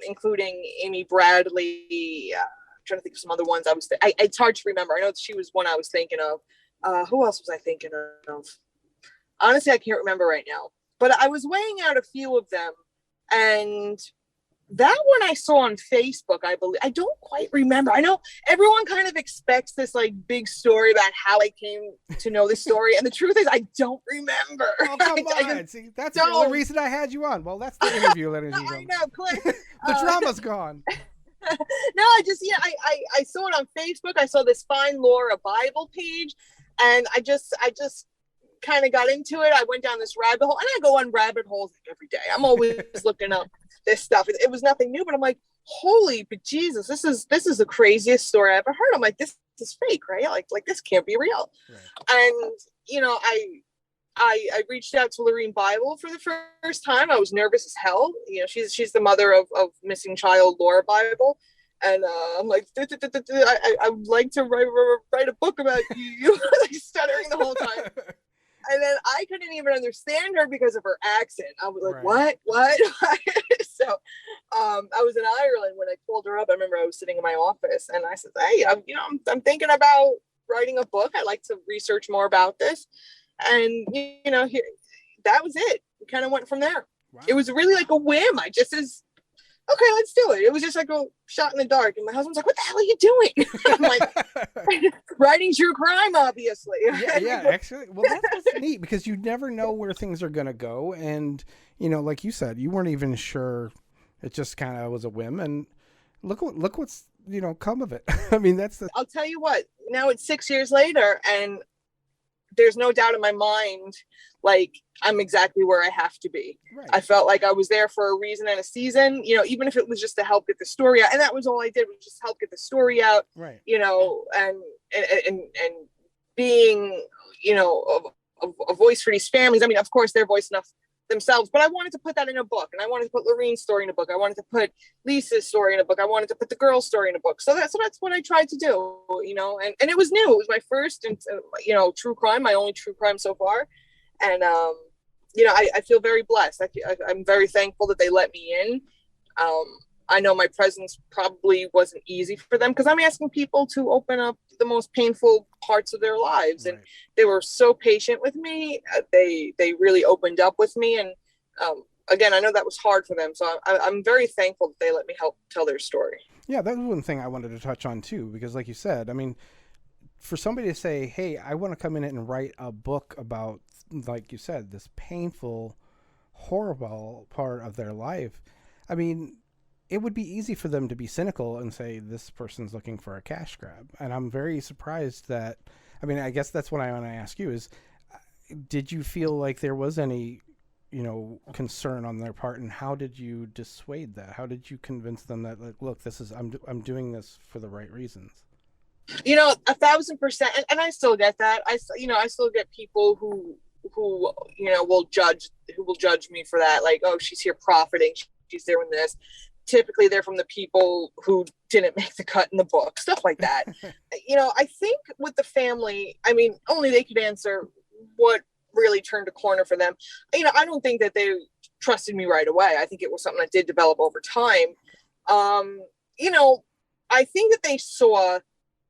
including Amy Bradley. I'm trying to think of some other ones. It's hard to remember. I know she was one I was thinking of. Who else was I thinking of? Honestly, I can't remember right now. But I was weighing out a few of them, and that one I saw on Facebook, I believe. I don't quite remember. I know everyone kind of expects this like big story about how I came to know this story. And the truth is, I don't remember. Oh, come on. See, that's the only reason I had you on. Well, that's the interview, ladies and gentlemen. I know, Cliff. The drama's gone. No, I saw it on Facebook. I saw this Find Laura Bible page. And I just kind of got into it. I went down this rabbit hole, and I go on rabbit holes every day. I'm always looking up this stuff. It was nothing new, but I'm like, holy but Jesus, this is the craziest story I ever heard. I'm like, this is fake, right? Like this can't be real. Right. And I reached out to Lorene Bible for the first time. I was nervous as hell. She's the mother of missing child Laura Bible. And I'm like, I would like to write a book about you. Like stuttering the whole time. And then I couldn't even understand her because of her accent. I was like, right. What? So I was in Ireland when I called her up. I remember I was sitting in my office and I said, hey, I'm thinking about writing a book. I'd like to research more about this. And, that was it. We kind of went from there. Wow. It was really like a whim. I just okay, let's do it. It was just like a shot in the dark. And my husband's like, what the hell are you doing? I'm like, writing true crime, obviously. Yeah, actually. Well, that's neat because you never know where things are going to go. And, like you said, you weren't even sure. It just kind of was a whim. And look what's, come of it. I mean, I'll tell you what, now it's 6 years later and there's no doubt in my mind, like I'm exactly where I have to be. Right. I felt like I was there for a reason and a season, even if it was just to help get the story out. And that was all I did, was just help get the story out, right. And being, a voice for these families. I mean, of course they're voice enough themselves, but I wanted to put that in a book, and I wanted to put Lorene's story in a book. I wanted to put Lisa's story in a book. I wanted to put the girl's story in a book. So that's what I tried to do, and it was new. It was my first, and true crime, my only true crime so far. And, I feel very blessed. I'm very thankful that they let me in. I know my presence probably wasn't easy for them because I'm asking people to open up the most painful parts of their lives. Right. And they were so patient with me. They really opened up with me. And again, I know that was hard for them. So I'm very thankful that they let me help tell their story. Yeah, that was one thing I wanted to touch on too, because like you said, I mean, for somebody to say, hey, I want to come in and write a book about, like you said, this painful, horrible part of their life. I mean, it would be easy for them to be cynical and say this person's looking for a cash grab. And I'm very surprised that, I mean, I guess that's what I want to ask you is, did you feel like there was any, concern on their part, and how did you dissuade that? How did you convince them that, like, look, I'm doing this for the right reasons? 1,000%. And I still get that. I still get people who will judge me for that. Like, oh, she's here profiting. She's doing this. Typically they're from the people who didn't make the cut in the book, stuff like that. I think with the family, I mean, only they could answer what really turned a corner for them. I don't think that they trusted me right away. I think it was something that did develop over time. I think that they saw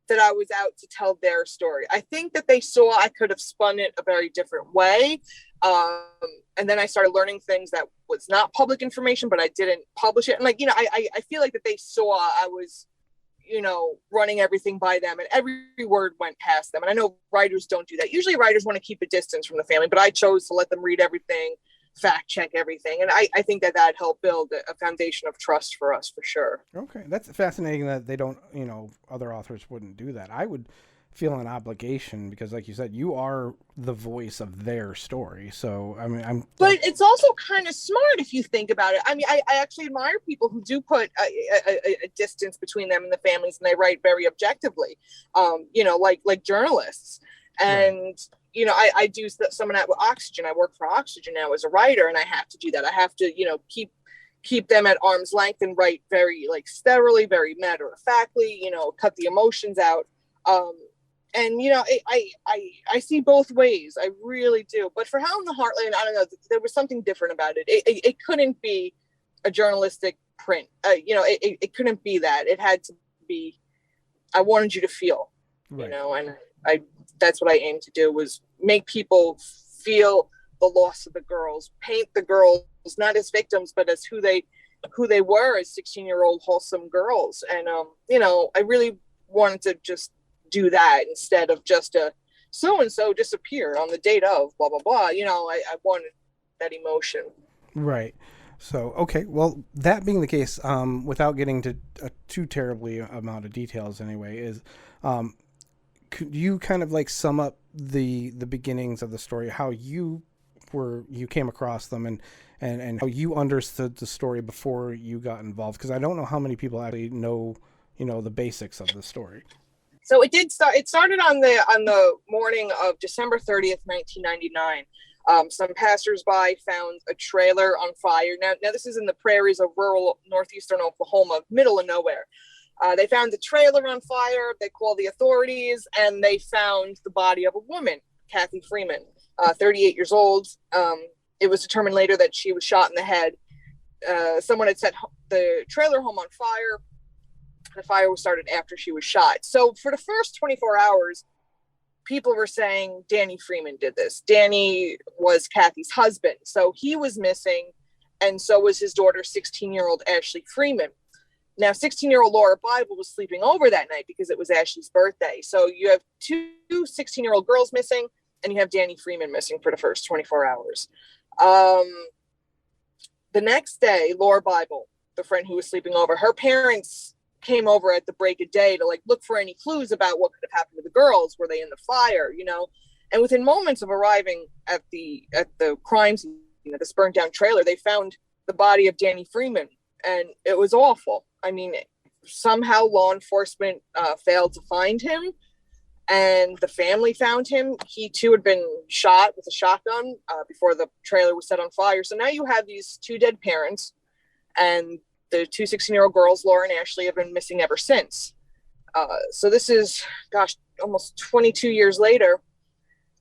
that I was out to tell their story. I think that they saw I could have spun it a very different way. And then I started learning things that was not public information, but I didn't publish it. And I feel like that they saw I was, running everything by them, and every word went past them. And I know writers don't do that. Usually writers want to keep a distance from the family, but I chose to let them read everything, fact check everything. And I think that helped build a foundation of trust for us, for sure. Okay. That's fascinating that they don't, other authors wouldn't do that. I would feel an obligation because, like you said, you are the voice of their story. So, I mean, but it's also kind of smart if you think about it. I mean, I actually admire people who do put a distance between them and the families, and they write very objectively, like journalists. And, right. I do some of that with Oxygen. I work for Oxygen now as a writer, and I have to do that. I have to, keep them at arm's length and write very steadily, very matter of factly, cut the emotions out. And I see both ways. I really do. But for Hell in the Heartland, I don't know. There was something different about it. It couldn't be a journalistic print. It couldn't be that. It had to be. I wanted you to feel, right. And that's what I aimed to do, was make people feel the loss of the girls, paint the girls not as victims, but as who they were as 16-year-old wholesome girls. And I really wanted to just do that instead of just a so-and-so disappeared on the date of blah, blah, blah. I wanted that emotion. Right. So, okay. Well, that being the case, without getting to a too terribly amount of details anyway, is, could you kind of sum up the beginnings of the story, how you came across them and how you understood the story before you got involved? Because I don't know how many people actually know, the basics of the story. So it did start. It started on the morning of December 30th, 1999. Some passersby found a trailer on fire. Now this is in the prairies of rural northeastern Oklahoma, middle of nowhere. They found the trailer on fire. They called the authorities, and they found the body of a woman, Kathy Freeman, 38 years old. It was determined later that she was shot in the head. Someone had set the trailer home on fire. The fire was started after she was shot. So for the first 24 hours, people were saying Danny Freeman did this. Danny was Kathy's husband. So he was missing, and so was his daughter, 16-year-old Ashley Freeman. Now, 16-year-old Laura Bible was sleeping over that night because it was Ashley's birthday. So you have two 16-year-old girls missing, and you have Danny Freeman missing for the first 24 hours. The next day, Laura Bible, the friend who was sleeping over, her parents came over at the break of day to look for any clues about what could have happened to the girls. Were they in the fire, And within moments of arriving at the crime scene, this burnt down trailer, they found the body of Danny Freeman, and it was awful. I mean, somehow law enforcement failed to find him, and the family found him. He too had been shot with a shotgun before the trailer was set on fire. So now you have these two dead parents, and the two 16-year-old girls, Laura and Ashley, have been missing ever since. So this is, almost 22 years later.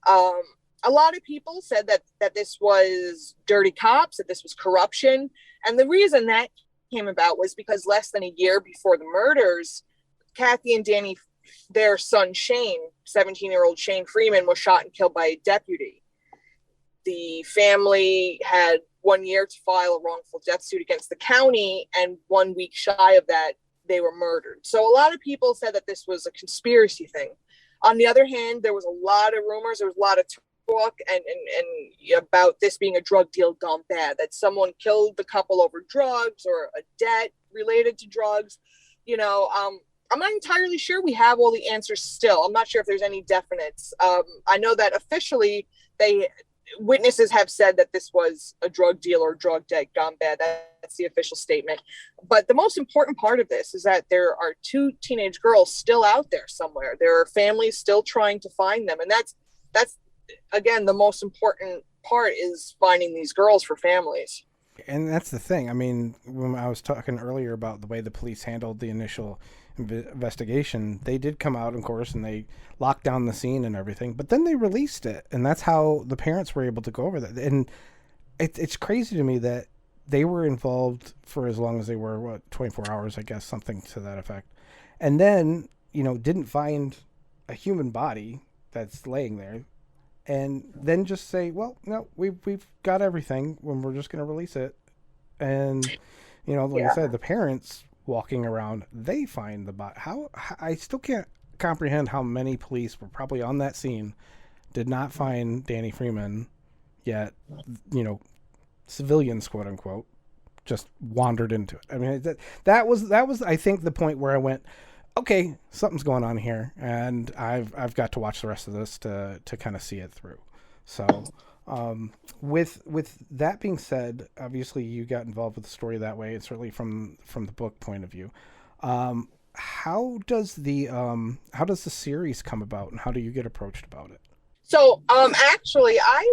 A lot of people said that this was dirty cops, that this was corruption. And the reason that came about was because less than a year before the murders, Kathy and Danny, their son Shane, 17-year-old Shane Freeman, was shot and killed by a deputy. The family had 1 year to file a wrongful death suit against the county, and 1 week shy of that, they were murdered. So a lot of people said that this was a conspiracy thing. On the other hand, there was a lot of rumors, there was a lot of talk and about this being a drug deal gone bad, that someone killed the couple over drugs or a debt related to drugs. I'm not entirely sure we have all the answers still. I'm not sure if there's any definites. I know that officially witnesses have said that this was a drug deal or drug debt gone bad. That's the official statement. But the most important part of this is that there are 2 teenage girls still out there somewhere. There are families still trying to find them. And that's again, the most important part is finding these girls for families. And that's the thing. I mean, when I was talking earlier about the way the police handled the initial investigation, they did come out, of course, and they locked down the scene and everything, but then they released it. And that's how the parents were able to go over that. And it's crazy to me that they were involved for as long as they were, 24 hours, I guess, something to that effect. And then, didn't find a human body that's laying there, and then just say, well, no, we've got everything when we're just going to release it. And, like I said, the parents walking around, they find the body. How I still can't comprehend how many police were probably on that scene, did not find Danny Freeman, yet, civilians, quote unquote, just wandered into it. I mean, that was I think the point where I went, okay, something's going on here, and I've got to watch the rest of this to kind of see it through. So, with that being said, obviously you got involved with the story that way, and certainly from the book point of view. How does the series come about, and how do you get approached about it? So, actually, I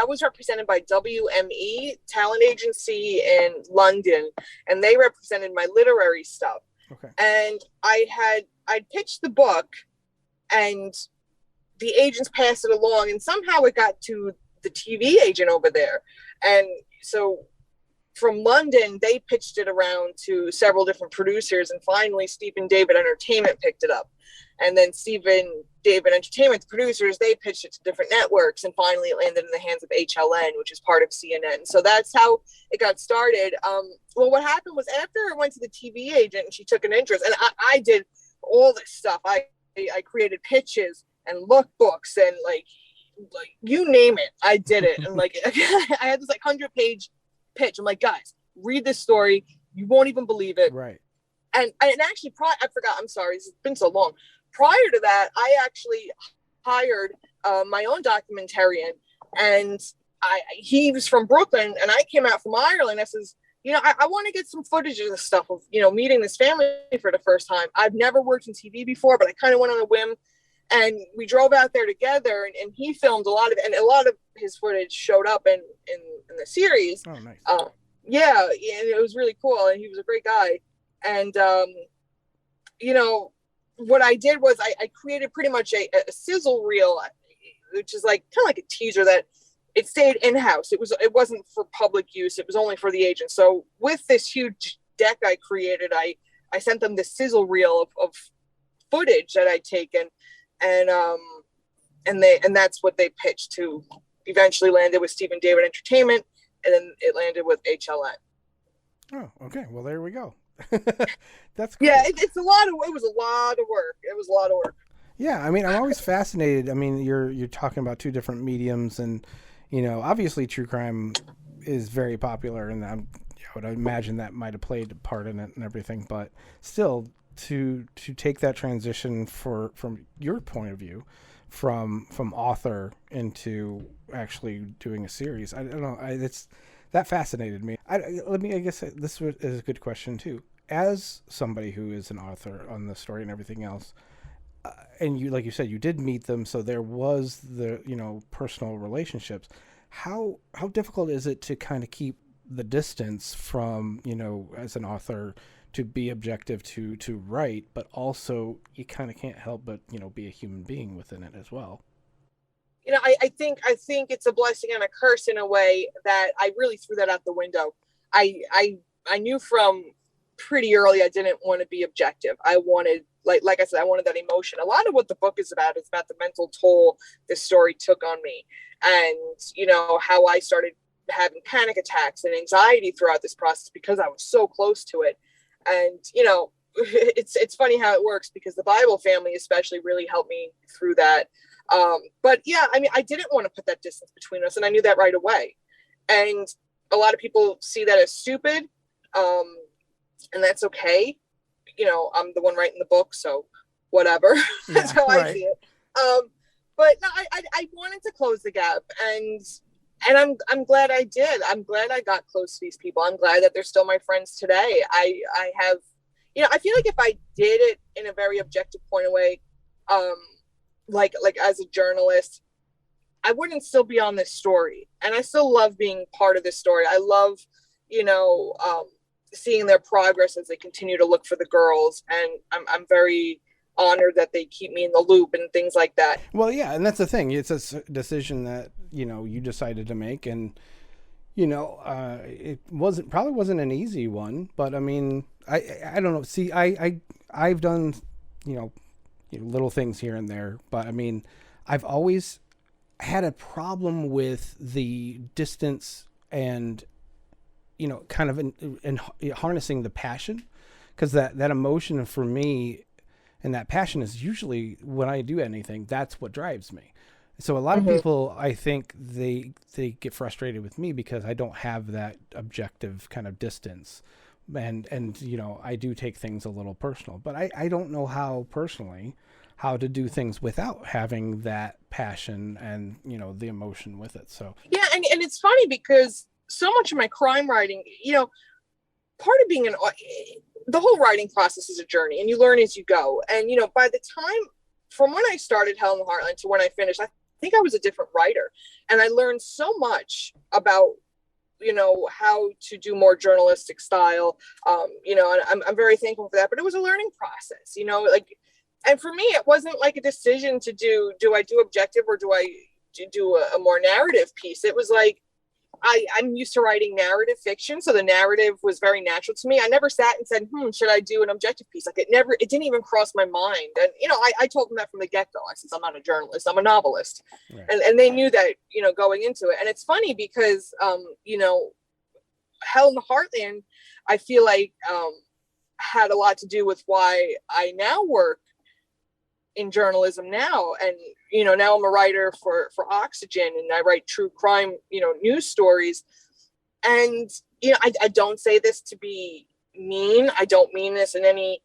was represented by WME Talent Agency in London, and they represented my literary stuff. Okay. And I'd pitched the book, and the agents passed it along, and somehow it got to the TV agent over there. And so from London, they pitched it around to several different producers, and finally Stephen David Entertainment picked it up. And then Stephen David Entertainment, the producers, they pitched it to different networks, and finally it landed in the hands of HLN, which is part of CNN. So that's how it got started. Well, what happened was, after I went to the TV agent and she took an interest, and I did all this stuff. I created pitches and lookbooks and like you name it, I did it. And like I had this 100-page pitch. I'm like, guys, read this story. You won't even believe it. Right. And actually, I forgot. I'm sorry. It's been so long. Prior to that, I actually hired my own documentarian, and he was from Brooklyn, and I came out from Ireland. I says, I want to get some footage of this stuff of, meeting this family for the first time. I've never worked in TV before, but I kind of went on a whim, and we drove out there together, and he filmed a lot of it, and a lot of his footage showed up in the series. Oh, nice. Yeah, and it was really cool, and he was a great guy. And, what I did was I created pretty much a sizzle reel, which is kind of like a teaser that it stayed in-house. It wasn't for public use. It was only for the agent. So with this huge deck I created, I sent them this sizzle reel of footage that I'd taken, and that's what they pitched to. Eventually landed with Stephen David Entertainment, and then it landed with HLN. Oh, okay. Well, there we go. That's cool. Yeah, it was a lot of work. It was a lot of work. Yeah, I mean, I'm always fascinated. I mean, you're talking about 2 different mediums, and obviously true crime is very popular, and I would imagine that might have played a part in it and everything. But still, to take that transition from your point of view, from author into actually doing a series, I don't know. That fascinated me. I guess this is a good question too. As somebody who is an author on the story and everything else, and you, like you said, you did meet them, so there was the personal relationships. How difficult is it to kind of keep the distance from as an author, to be objective, to write, but also you kind of can't help but be a human being within it as well? I think it's a blessing and a curse in a way that I really threw that out the window. I knew from pretty early I didn't want to be objective. I wanted, like I said, I wanted that emotion. A lot of what the book is about the mental toll this story took on me, and how I started having panic attacks and anxiety throughout this process because I was so close to it. And it's funny how it works, because the Bible family especially really helped me through that. But yeah, I mean, I didn't want to put that distance between us, and I knew that right away. And a lot of people see that as stupid, and that's okay. I'm the one writing the book, so whatever. That's how I see it. But no, I wanted to close the gap, and and I'm glad I did. I'm glad I got close to these people. I'm glad that they're still my friends today. I have, I feel like if I did it in a very objective point of way, um, like as a journalist, I wouldn't still be on this story. And I still love being part of this story. I love, you know, seeing their progress as they continue to look for the girls. And I'm very honored that they keep me in the loop and things like that. Well, yeah, and that's the thing. It's a decision that, you decided to make, and it probably wasn't an easy one, but I mean, I don't know. See, I've done, little things here and there, but I mean, I've always had a problem with the distance and, kind of in harnessing the passion, because that emotion for me and that passion is usually when I do anything, that's what drives me. So a lot of people, I think they get frustrated with me because I don't have that objective kind of distance. And I do take things a little personal, but I don't know how to do things without having that passion and, the emotion with it. So, yeah. And it's funny because so much of my crime writing, part of being the whole writing process is a journey, and you learn as you go. And, by the time from when I started Hell in the Heartland to when I finished, I think I was a different writer, and I learned so much about, how to do more journalistic style, and I'm very thankful for that, but it was a learning process, and for me, it wasn't like a decision to do I do objective or do I do a more narrative piece. It was like, I'm used to writing narrative fiction, so the narrative was very natural to me. I never sat and said, should I do an objective piece? Like it didn't even cross my mind. And, I told them that from the get-go. I said, I'm not a journalist, I'm a novelist. Right. And they knew that, going into it. And it's funny because, Hell in the Heartland, I feel like had a lot to do with why I now work in journalism now. And now I'm a writer for Oxygen, and I write true crime news stories. And I don't say this to be mean. I don't mean this in any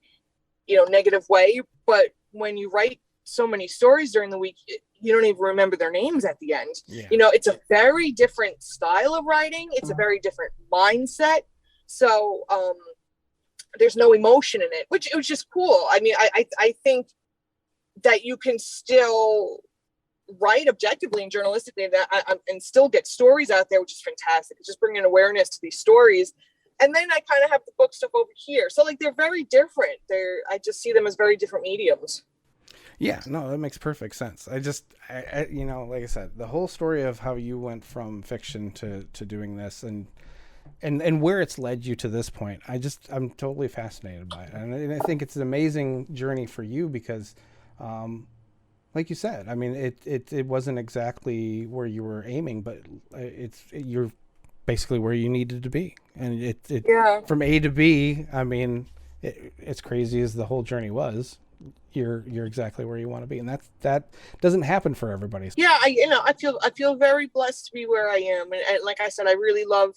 negative way, but when you write so many stories during the week, you don't even remember their names at the end. Yeah. It's a very different style of writing. It's a very different mindset. So there's no emotion in it, which it was just cool. I mean, I think that you can still write objectively and journalistically and still get stories out there, which is fantastic. It's just bringing awareness to these stories. And then I kind of have the book stuff over here. So like, they're very different. I just see them as very different mediums. Yeah, no, that makes perfect sense. I like I said, the whole story of how you went from fiction to doing this and where it's led you to this point, I'm totally fascinated by it. And I think it's an amazing journey for you because, like you said, I mean, it wasn't exactly where you were aiming, but you're basically where you needed to be. And from A to B, I mean, as crazy as the whole journey was, you're exactly where you want to be. And that doesn't happen for everybody. Yeah. I feel very blessed to be where I am. And like I said, I really love,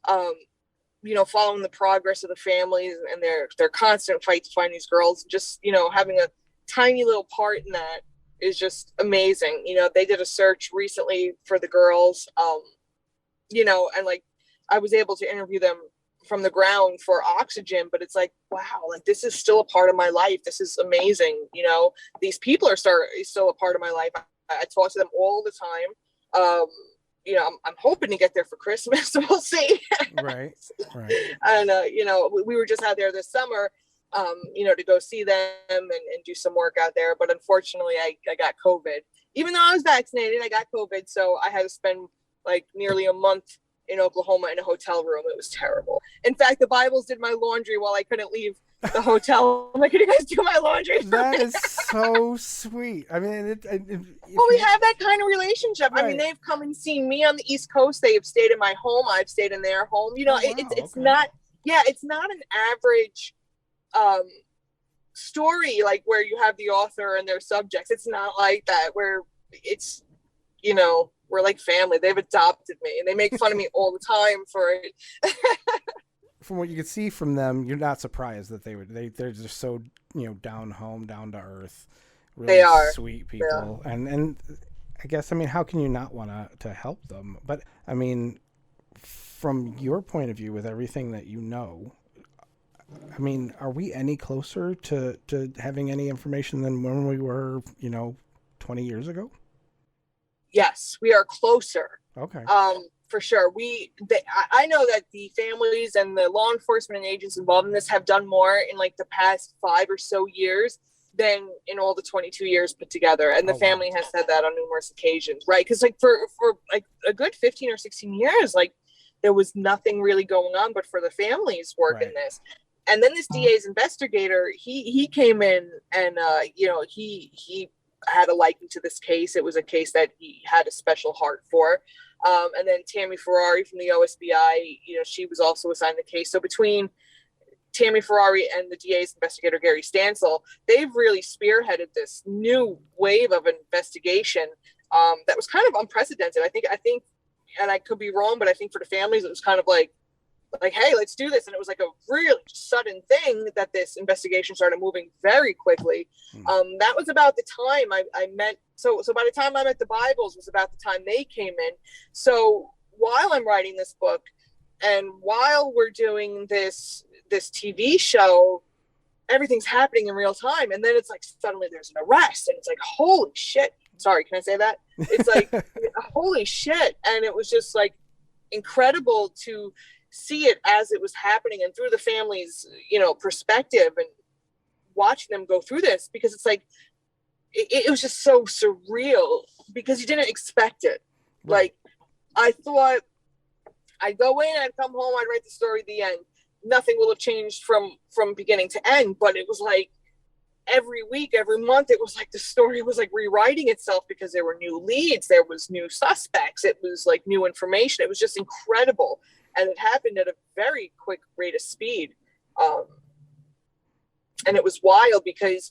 following the progress of the families and their constant fight to find these girls. Just, having a tiny little part in that is just amazing. They did a search recently for the girls, and like I was able to interview them from the ground for Oxygen, but it's like, wow, like this is still a part of my life. This is amazing. These people are still a part of my life. I talk to them all the time. I'm hoping to get there for Christmas. We'll see. Right. And, we were just out there this summer, to go see them and do some work out there. But unfortunately, I got COVID. Even though I was vaccinated, I got COVID. So I had to spend like nearly a month in Oklahoma in a hotel room. It was terrible. In fact, the Bibles did my laundry while I couldn't leave the hotel. I'm like, can you guys do my laundry for That me? is so sweet. I mean, well, we have that kind of relationship. Right. I mean, they've come and seen me on the East Coast. They have stayed in my home. I've stayed in their home. It's not an average story like where you have the author and their subjects. It's not like that where it's, we're like family. They've adopted me and they make fun of me all the time for it. From what you can see from them, you're not surprised that they're just so, down home, down to earth, really they are sweet people. Yeah. And I guess, I mean, how can you not want to help them? But I mean, from your point of view, with everything that you know, I mean, are we any closer to having any information than when we were, 20 years ago? Yes, we are closer. Okay. For sure. I know that the families and the law enforcement and agents involved in this have done more in like the past 5 or so years than in all the 22 years put together. And the family has said that on numerous occasions, right? Because like for like a good 15 or 16 years, like there was nothing really going on but for the family's work in this. And then this DA's investigator, he came in and he had a liking to this case. It was a case that he had a special heart for. And then Tammy Ferrari from the OSBI, she was also assigned the case. So between Tammy Ferrari and the DA's investigator, Gary Stansel, they've really spearheaded this new wave of investigation that was kind of unprecedented. I think, and I could be wrong, but I think for the families, it was kind of like, hey, let's do this. And it was like a really sudden thing that this investigation started moving very quickly. That was about the time I met. So by the time I met the Bibles was about the time they came in. So while I'm writing this book and while we're doing this TV show, everything's happening in real time. And then it's like, suddenly there's an arrest and it's like, holy shit. Sorry, can I say that? It's like, holy shit. And it was just like incredible to see it as it was happening and through the family's, perspective and watching them go through this, because it's like, it was just so surreal because you didn't expect it. Like, I thought I'd go in, I'd come home, I'd write the story at the end. Nothing will have changed from beginning to end. But it was like every week, every month, it was like the story was like rewriting itself because there were new leads, there was new suspects, it was like new information. It was just incredible. And it happened at a very quick rate of speed. And it was wild because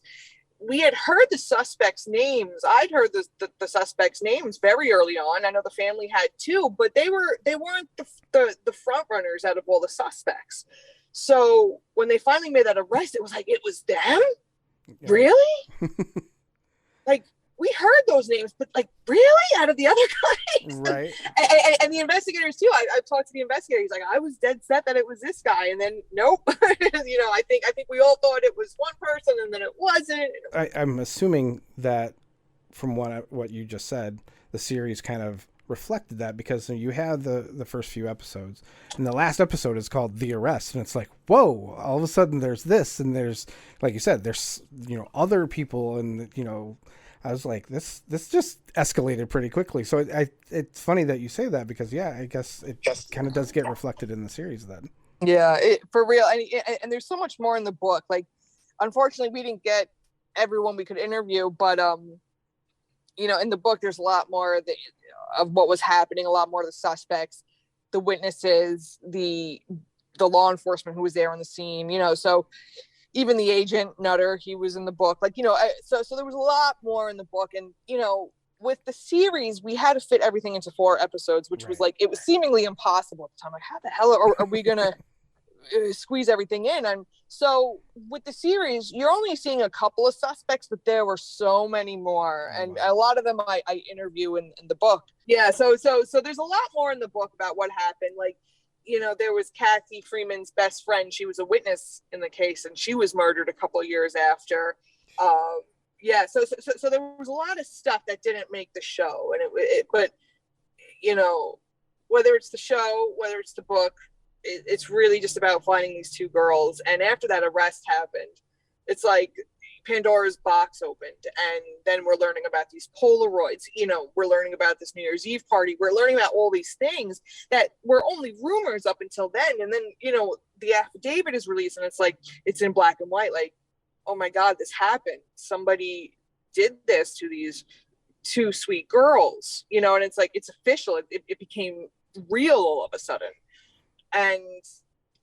we had heard the suspects' names. I'd heard the suspects' names very early on. I know the family had too, but they weren't the front runners out of all the suspects. So when they finally made that arrest, it was like, it was them? Yeah. Really? Like, we heard those names, but like, really? Out of the other guys? Right. And the investigators too. I've talked to the investigator. He's like, I was dead set that it was this guy. And then, nope. I think we all thought it was one person and then it wasn't. I'm assuming that from what you just said, the series kind of reflected that, because you had the first few episodes and the last episode is called The Arrest, and it's like, whoa, all of a sudden there's this, and there's, like you said, there's other people, and I was like, this just escalated pretty quickly. So it's funny that you say that, because I guess it just kind of does get reflected in the series then. Yeah, for real. And there's so much more in the book. Like, unfortunately, we didn't get everyone we could interview, but in the book, there's a lot more of what was happening, a lot more of the suspects, the witnesses, the law enforcement who was there on the scene, so even the agent Nutter, he was in the book, so there was a lot more in the book. And, with the series, we had to fit everything into 4 episodes, which was like, it was seemingly impossible at the time. Like, how the hell are we going to squeeze everything in? And so with the series, you're only seeing a couple of suspects, but there were so many more. And a lot of them I interview in the book. Yeah. So there's a lot more in the book about what happened. Like, there was Kathy Freeman's best friend. She was a witness in the case, and she was murdered a couple of years after. So there was a lot of stuff that didn't make the show, and but whether it's the show, whether it's the book, it's really just about finding these 2 girls. And after that arrest happened, it's like Pandora's box opened, and then we're learning about these Polaroids. We're learning about this New Year's Eve party. We're learning about all these things that were only rumors up until then. And then, the affidavit is released, and it's like, it's in black and white. Like, oh my God, this happened. Somebody did this to these 2 sweet girls, and it's like, it's official. It became real all of a sudden. And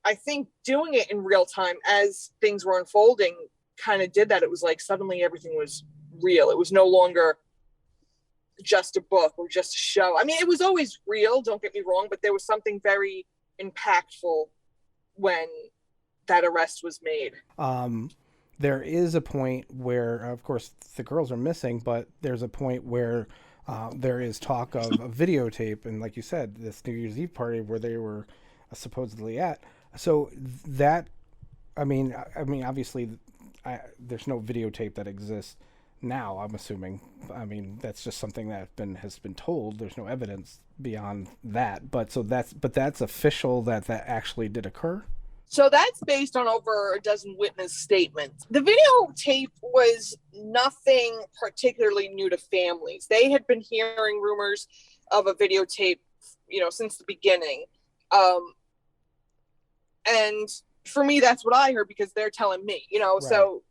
I think doing it in real time as things were unfolding kind of did that. It was like, suddenly everything was real. It was no longer just a book or just a show. I mean, it was always real, don't get me wrong, but there was something very impactful when that arrest was made. There is a point where, of course, the girls are missing, but there's a point where there is talk of a videotape, and like you said, this New Year's Eve party where they were supposedly at. So that, obviously, there's no videotape that exists now. I'm assuming. I mean, that's just something that has been told. There's no evidence beyond that. But that's official that actually did occur. So that's based on over a dozen witness statements. The videotape was nothing particularly new to families. They had been hearing rumors of a videotape, since the beginning. And for me, that's what I heard because they're telling me, Right. So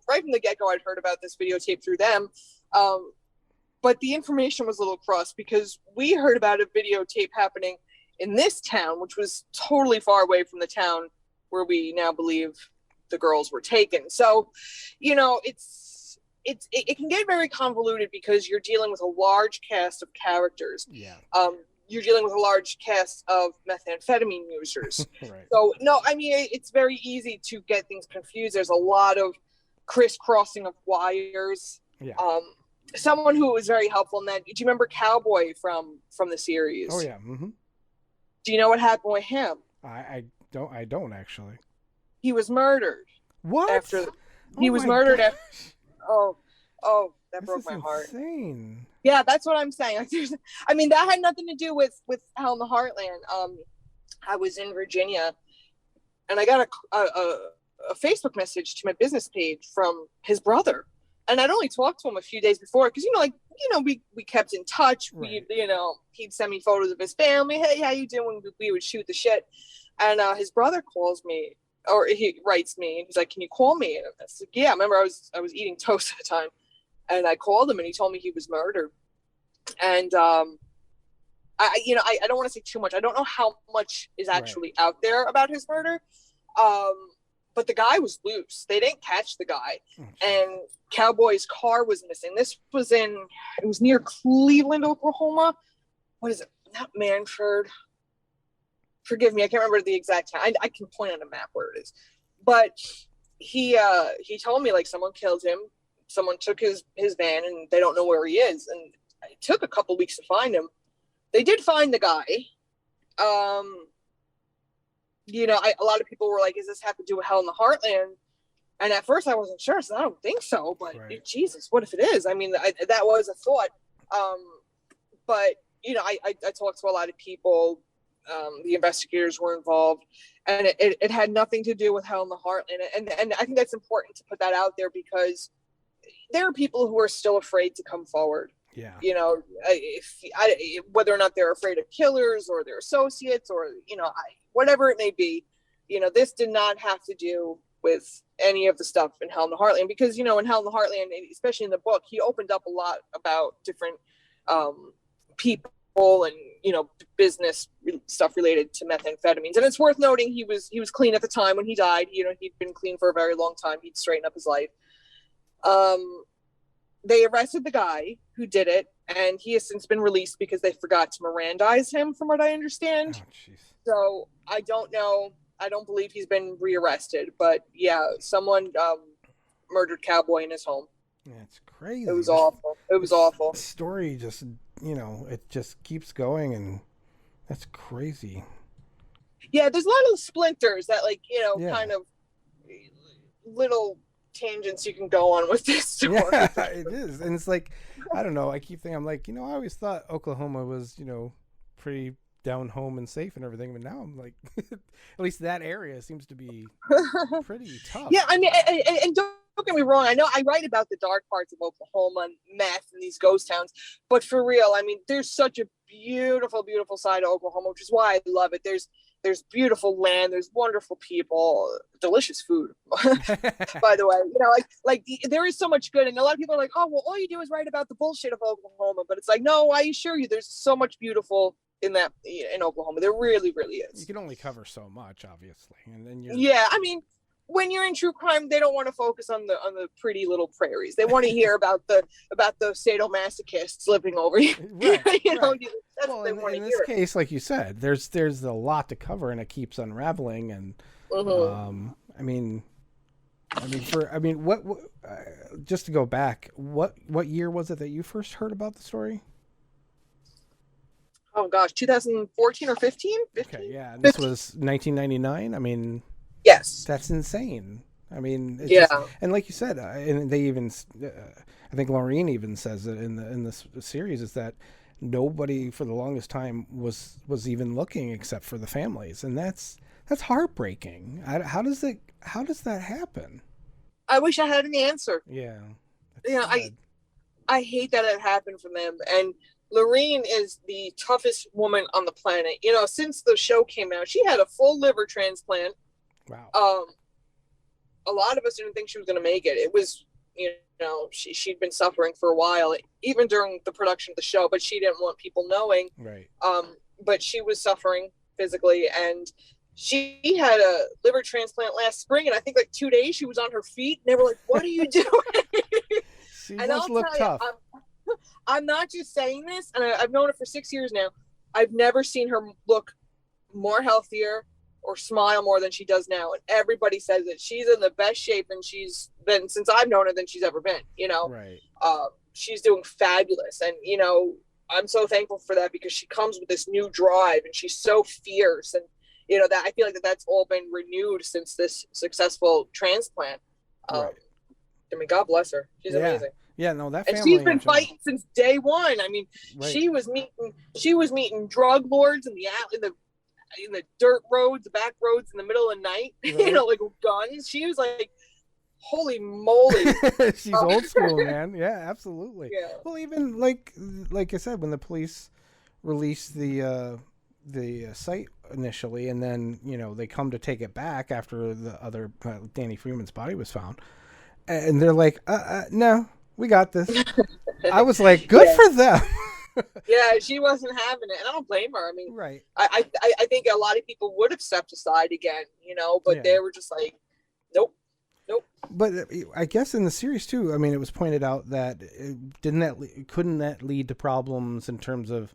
right from the get-go, I'd heard about this videotape through them. But the information was a little crossed because we heard about a videotape happening in this town, which was totally far away from the town where we now believe the girls were taken. So, it can get very convoluted because you're dealing with a large cast of characters. Yeah. You're dealing with a large cast of methamphetamine users. Right. So, no, I mean, it's very easy to get things confused. There's a lot of crisscrossing of wires. Yeah. Someone who was very helpful in that. Do you remember Cowboy from the series? Oh yeah. Mm-hmm. Do you know what happened with him? I don't actually. He was murdered. What? He was murdered after. Oh, that this broke my heart. Insane. Yeah, that's what I'm saying. That had nothing to do with Hell in the Heartland. I was in Virginia, and I got a Facebook message to my business page from his brother, and I'd only talked to him a few days before because we kept in touch. Right. He'd send me photos of his family. Hey, how you doing? We would shoot the shit, and his brother calls me, or he writes me, and he's like, "Can you call me?" And I was like, "Yeah." I remember I was eating toast at the time, and I called him, and he told me he was murdered. And I don't want to say too much. I don't know how much is actually out there about his murder. But the guy was loose. They didn't catch the guy. And Cowboy's car was missing. It was near Cleveland, Oklahoma. What is it? Not Manford. Forgive me, I can't remember the exact time. I can point on a map where it is. But he told me like someone killed him. Someone took his van and they don't know where he is. And it took a couple weeks to find him. They did find the guy. A lot of people were like, "Is this have to do with Hell in the Heartland?" And at first I wasn't sure, so I don't think so. But Jesus, what if it is? I mean, that was a thought. But I talked to a lot of people. The investigators were involved, and it had nothing to do with Hell in the Heartland. And I think that's important to put that out there because there are people who are still afraid to come forward. Yeah. Whether or not they're afraid of killers or their associates or, whatever it may be, this did not have to do with any of the stuff in Hell in the Heartland because, in Hell in the Heartland, especially in the book, he opened up a lot about different people and, business stuff related to methamphetamines. And it's worth noting he was clean at the time when he died. He'd been clean for a very long time. He'd straightened up his life. They arrested the guy who did it, and he has since been released because they forgot to Mirandize him, from what I understand. Oh, so I don't know. I don't believe he's been rearrested, but yeah, someone murdered Cowboy in his home. Yeah, it's crazy. It was awful. It was awful. The story just, it just keeps going, and that's crazy. Yeah, there's a lot of splinters that, kind of little tangents you can go on with this story. Yeah, it is. And it's like, I don't know, I keep thinking, I'm like, I always thought Oklahoma was, pretty down home and safe and everything, but now I'm like, at least that area seems to be pretty tough. Yeah, I mean, and don't get me wrong, I know I write about the dark parts of Oklahoma and meth and these ghost towns, but for real, I mean, there's such a beautiful, beautiful side of Oklahoma, which is why I love it. There's beautiful land, there's wonderful people, delicious food, by the way. There is so much good, and a lot of people are like, "Oh, well, all you do is write about the bullshit of Oklahoma," but it's like, no, I assure you, there's so much beautiful in Oklahoma. There really, really is. You can only cover so much, obviously, and then yeah, I mean, when you're in true crime, they don't want to focus on the pretty little prairies. They want to hear about the sadomasochists living over you. Right, That's well, what they want to in hear. this case, like you said, there's a lot to cover, and it keeps unraveling. And I mean, What just to go back, what year was it that you first heard about the story? Oh gosh, 2014 or 15? Okay, 15? yeah, and this 15. was 1999. Yes. That's insane. It's just, Yeah. and like you said, and they even, I think Laureen even says it in this series, is that nobody for the longest time was even looking except for the families, and that's heartbreaking. How does that happen? I wish I had an answer. Yeah, that's You know, I sad. I hate that it happened for them. And Lorene is the toughest woman on the planet. You know, since the show came out, she had a full liver transplant. Wow. Um, a lot of us didn't think she was going to make it. It was, she'd been suffering for a while, even during the production of the show, but she didn't want people knowing. Right. But she was suffering physically, and she had a liver transplant last spring, and I think like 2 days she was on her feet, and they were like, "What are you doing?" She And must I'll look tell you, tough. I'm not just saying this, and I've known her for 6 years now. I've never seen her look more healthier or smile more than she does now. And everybody says that she's in the best shape and she's been since I've known her than she's ever been. Right. She's doing fabulous, and I'm so thankful for that because she comes with this new drive and she's so fierce, and that I feel like that's all been renewed since this successful transplant. Right. I mean, God bless her. She's amazing. Yeah, no, that And family. she's been fighting since day one. I mean, right. she was meeting drug lords in the dirt roads, the back roads in the middle of the night, Right. like guns. She was like, holy moly. She's old school, man. Yeah, absolutely. Yeah. Well, even like I said, when the police released the site initially, and then they come to take it back after the other Danny Freeman's body was found, and they're like, no, we got this. I was like, good for them. Yeah, she wasn't having it, and I don't blame her. I mean, right. I think a lot of people would have stepped aside again, but they were just like, nope. But I guess in the series too, I mean, it was pointed out that couldn't that lead to problems in terms of,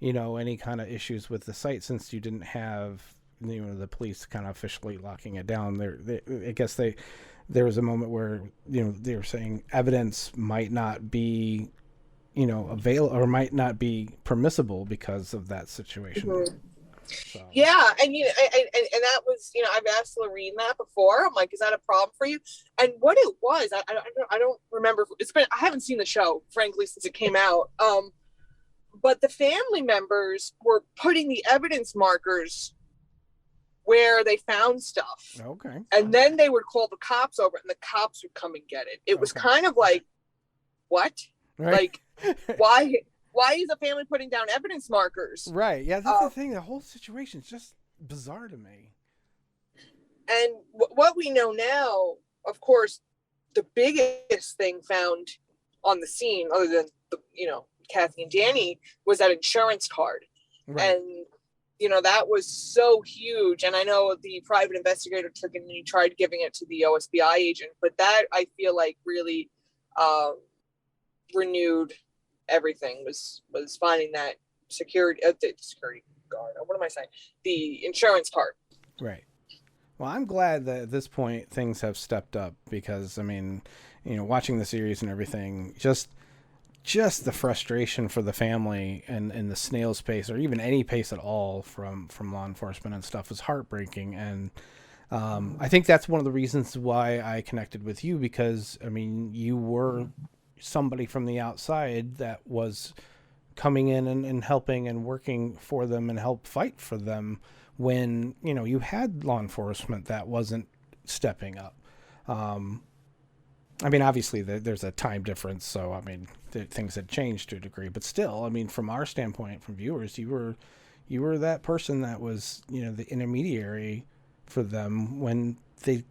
any kind of issues with the site, since you didn't have, the police kind of officially locking it down. I guess there was a moment where, they were saying evidence might not be, available or might not be permissible because of that situation. Mm-hmm. So. Yeah, and and that was, I've asked Lorene that before. I'm like, is that a problem for you? And what it was, I don't remember. I haven't seen the show, frankly, since it came out. But the family members were putting the evidence markers where they found stuff. Okay. And then they would call the cops over, and the cops would come and get it. It was kind of like, what? Right. Like, why is a family putting down evidence markers? Right. Yeah, that's the thing. The whole situation is just bizarre to me. And what we know now, of course, the biggest thing found on the scene, other than Kathy and Danny, was that insurance card. Right. And that was so huge. And I know the private investigator took it and he tried giving it to the OSBI agent, but that, I feel like, really renewed everything. Was finding that security guard. What am I saying? The insurance card. Right. Well, I'm glad that at this point things have stepped up, because I mean, watching the series and everything, just the frustration for the family and the snail's pace, or even any pace at all from law enforcement and stuff, is heartbreaking. And I think that's one of the reasons why I connected with you, because I mean, you were somebody from the outside that was coming in and helping and working for them and help fight for them when you had law enforcement that wasn't stepping up. I mean, obviously there's a time difference, so I mean things had changed to a degree, but still, I mean, from our standpoint, from viewers, you were that person that was the intermediary for them when they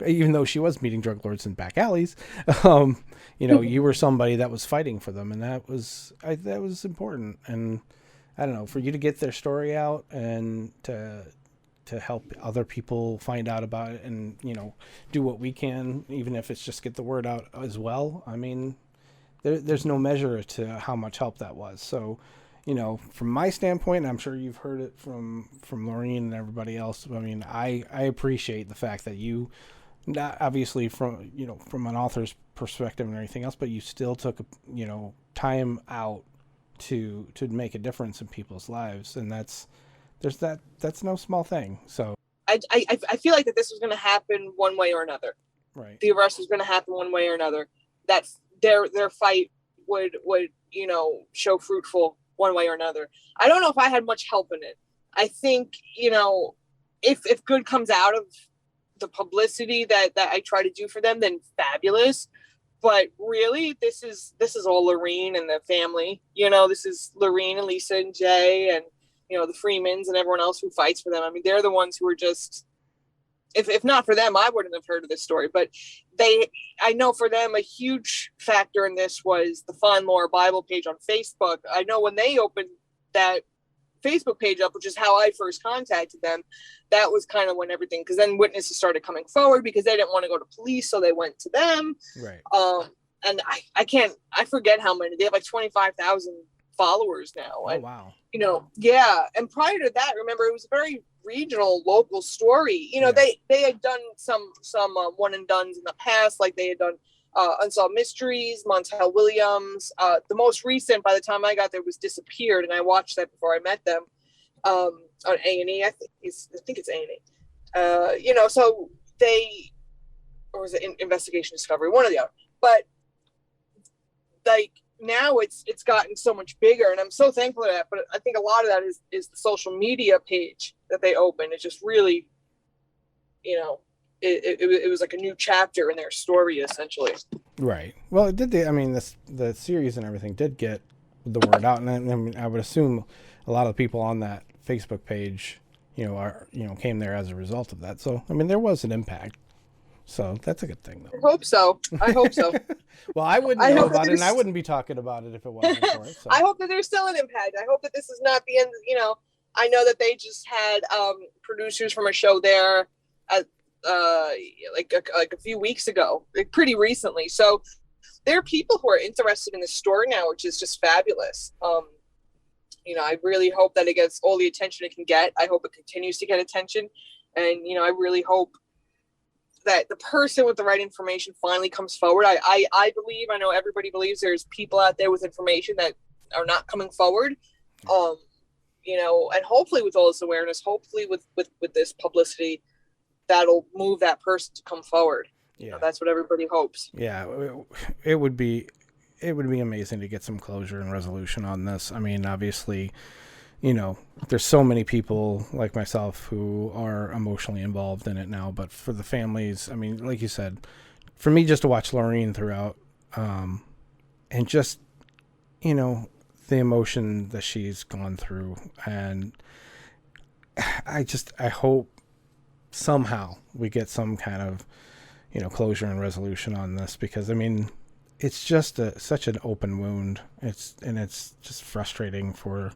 even though she was meeting drug lords in back alleys, you were somebody that was fighting for them, and that was important. And I don't know, for you to get their story out and to help other people find out about it, and do what we can, even if it's just get the word out as well. I mean, there's no measure to how much help that was. So, from my standpoint, I'm sure you've heard it from Laureen and everybody else. I mean, I appreciate the fact that you not obviously from from an author's perspective and everything else, but you still took time out to make a difference in people's lives, and that's no small thing. So I feel like that this was going to happen one way or another. right, The arrest was going to happen one way or another. That their fight would show fruitful one way or another. I don't know if I had much help in it. I think if good comes out of the publicity that I try to do for them, then fabulous. But really, this is all Lorene and the family. This is Lorene and Lisa and Jay and the Freemans and everyone else who fights for them. I mean, they're the ones who are just. If not for them, I wouldn't have heard of this story. But I know for them, a huge factor in this was the Find Laura Bible page on Facebook. I know when they opened that Facebook page up, which is how I first contacted them, that was kind of when everything, because then witnesses started coming forward because they didn't want to go to police, so they went to them. right. And I forget how many. They have like 25,000 followers now. Oh, wow. Yeah. And prior to that, remember, it was a very regional, local story. Yeah. They had done some one and dones in the past, like they had done Unsolved Mysteries, Montel Williams. The most recent, by the time I got there, was Disappeared, and I watched that before I met them on A&E. I think it's A&E. So they, or was it Investigation Discovery, one or the other. But like now it's gotten so much bigger, and I'm so thankful for that. But I think a lot of that is the social media page that they opened. It just really, it was like a new chapter in their story, essentially. Right. Well, it did. I mean, the series and everything did get the word out, and I mean, I would assume a lot of people on that Facebook page, came there as a result of that. So, I mean, there was an impact. So that's a good thing, though. I hope so. Well, I wouldn't know about it, and I wouldn't be talking about it if it wasn't for it. So. I hope that there's still an impact. I hope that this is not the end. I know that they just had producers from a show there at like a few weeks ago, like pretty recently. So there are people who are interested in this story now, which is just fabulous. I really hope that it gets all the attention it can get. I hope it continues to get attention, and I really hope that the person with the right information finally comes forward. I believe, I know everybody believes, there's people out there with information that are not coming forward. And hopefully with all this awareness, hopefully with this publicity, that'll move that person to come forward. Yeah. That's what everybody hopes. Yeah. It would be amazing to get some closure and resolution on this. I mean, obviously, there's so many people like myself who are emotionally involved in it now, but for the families, I mean, like you said, for me, just to watch Lorene throughout, and just, the emotion that she's gone through. And I hope somehow we get some kind of, closure and resolution on this, because I mean, it's just such an open wound. It's just frustrating for,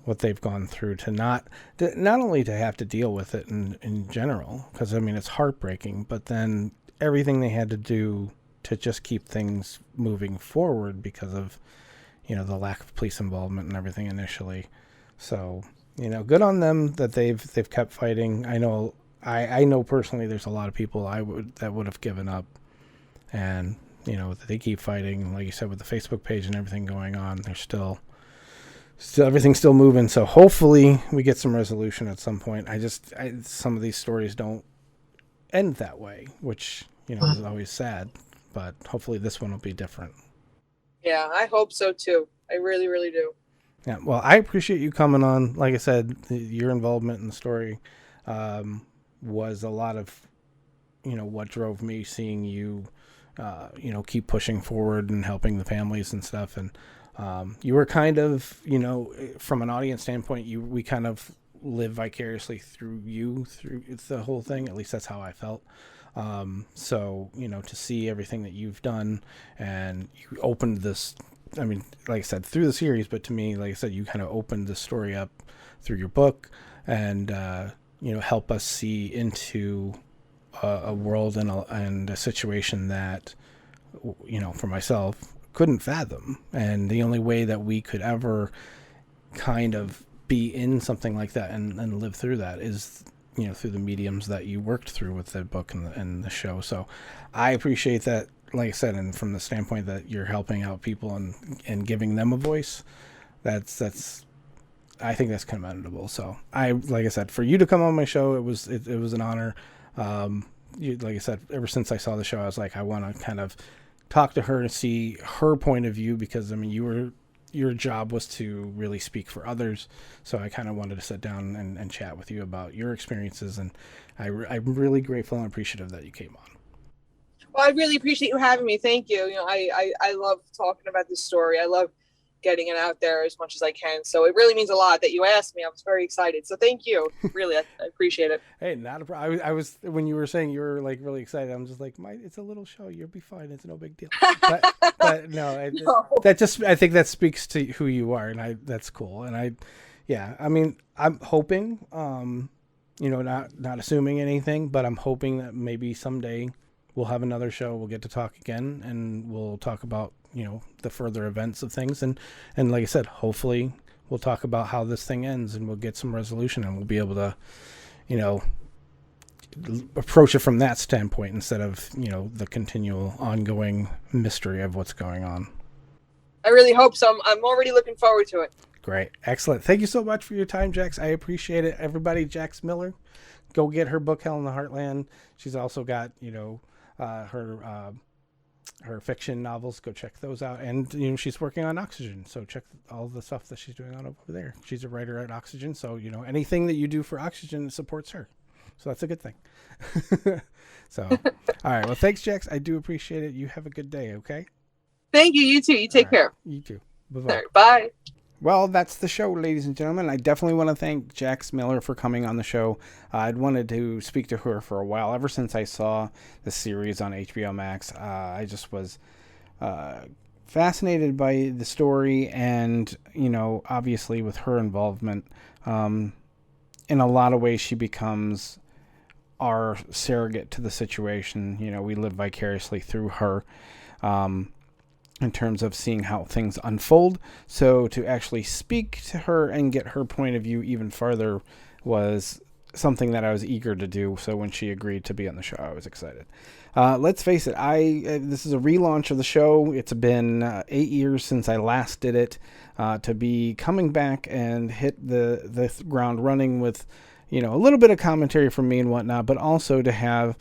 what they've gone through to not only to have to deal with it in general, because I mean, it's heartbreaking, but then everything they had to do to just keep things moving forward because of, the lack of police involvement and everything initially. So, good on them that they've kept fighting. I know personally there's a lot of people that would have given up, and, that they keep fighting. Like you said, with the Facebook page and everything going on, they're still everything's still moving. So hopefully we get some resolution at some point. Some of these stories don't end that way, which, is always sad, but hopefully this one will be different. Yeah, I hope so too. I really, really do. Yeah. Well, I appreciate you coming on. Like I said, your involvement in the story, was a lot of, what drove me, seeing you, keep pushing forward and helping the families and stuff. And, you were kind of, from an audience standpoint, we kind of live vicariously through the whole thing. At least that's how I felt. So, to see everything that you've done, and you opened this, I mean, like I said, through the series, but to me, like I said, you kind of opened the story up through your book, and, help us see into a world and a situation that, for myself, couldn't fathom. And the only way that we could ever kind of be in something like that and live through that is through the mediums that you worked through with the book and the show. So I appreciate that, like I said, and from the standpoint that you're helping out people and giving them a voice, that's I think that's commendable. So like I said, for you to come on my show, it was an honor. Like I said, ever since I saw the show, I was like, I want to kind of talk to her and see her point of view, because I mean, your job was to really speak for others. So I kind of wanted to sit down and chat with you about your experiences. And I'm really grateful and appreciative that you came on. Well, I really appreciate you having me. Thank you. I love talking about this story. I love getting it out there as much as I can. So it really means a lot that you asked me. I was very excited. So thank you. Really, I appreciate it. Hey, not a problem. I was, when you were saying you were like really excited, I'm just like, it's a little show. You'll be fine. It's no big deal. But no, No. I think that speaks to who you are, and that's cool. And I mean, I'm hoping, not assuming anything, but I'm hoping that maybe someday we'll have another show. We'll get to talk again, and we'll talk about, the further events of things. And like I said, hopefully we'll talk about how this thing ends, and we'll get some resolution, and we'll be able to, approach it from that standpoint instead of, the continual ongoing mystery of what's going on. I really hope so. I'm already looking forward to it. Great. Excellent. Thank you so much for your time, Jax. I appreciate it. Everybody, Jax Miller, go get her book, Hell in the Heartland. She's also got, her fiction novels. Go check those out. And, she's working on Oxygen. So check all the stuff that she's doing on over there. She's a writer at Oxygen. So, anything that you do for Oxygen supports her. So that's a good thing. So, all right. Well, thanks, Jax. I do appreciate it. You have a good day. Okay. Thank you. You too. You take care. You too. Bye-bye. Right, bye. Well, that's the show, ladies and gentlemen. I definitely want to thank Jax Miller for coming on the show. I'd wanted to speak to her for a while. Ever since I saw the series on HBO Max, I just was fascinated by the story, and, obviously with her involvement, in a lot of ways she becomes our surrogate to the situation. We live vicariously through her. In terms of seeing how things unfold. So to actually speak to her and get her point of view even further was something that I was eager to do. So when she agreed to be on the show, I was excited. Let's face it, this is a relaunch of the show. It's been 8 years since I last did it. To be coming back and hit the ground running with, a little bit of commentary from me and whatnot, but also to have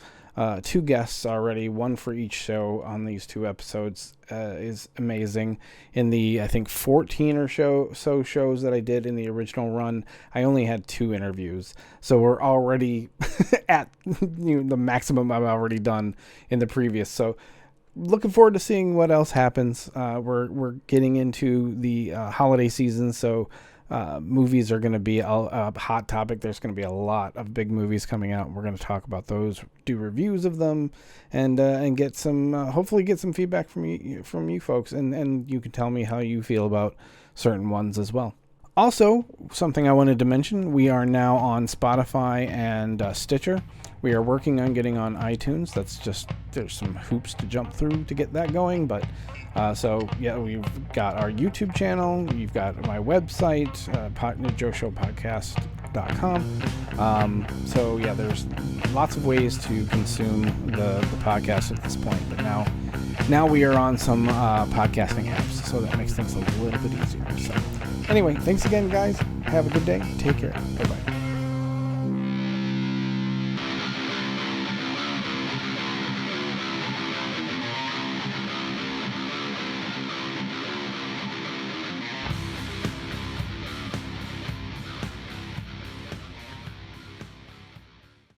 two guests already, one for each show on these two episodes, is amazing. In the, I think, 14 or so shows that I did in the original run, I only had 2 interviews. So we're already at the maximum I've already done in the previous. So looking forward to seeing what else happens. We're getting into the holiday season, so movies are going to be a hot topic. There's going to be a lot of big movies coming out. We're going to talk about those, do reviews of them, and get some, hopefully get some feedback from you folks. And you can tell me how you feel about certain ones as well. Also, something I wanted to mention, we are now on Spotify and Stitcher. We are working on getting on iTunes. There's some hoops to jump through to get that going, but so yeah, we've got our YouTube channel, you've got my website, joeshowpodcast.com. So yeah, there's lots of ways to consume the podcast at this point, but now we are on some podcasting apps, so that makes things a little bit easier. So anyway, thanks again, guys. Have a good day. Take care. Bye-bye.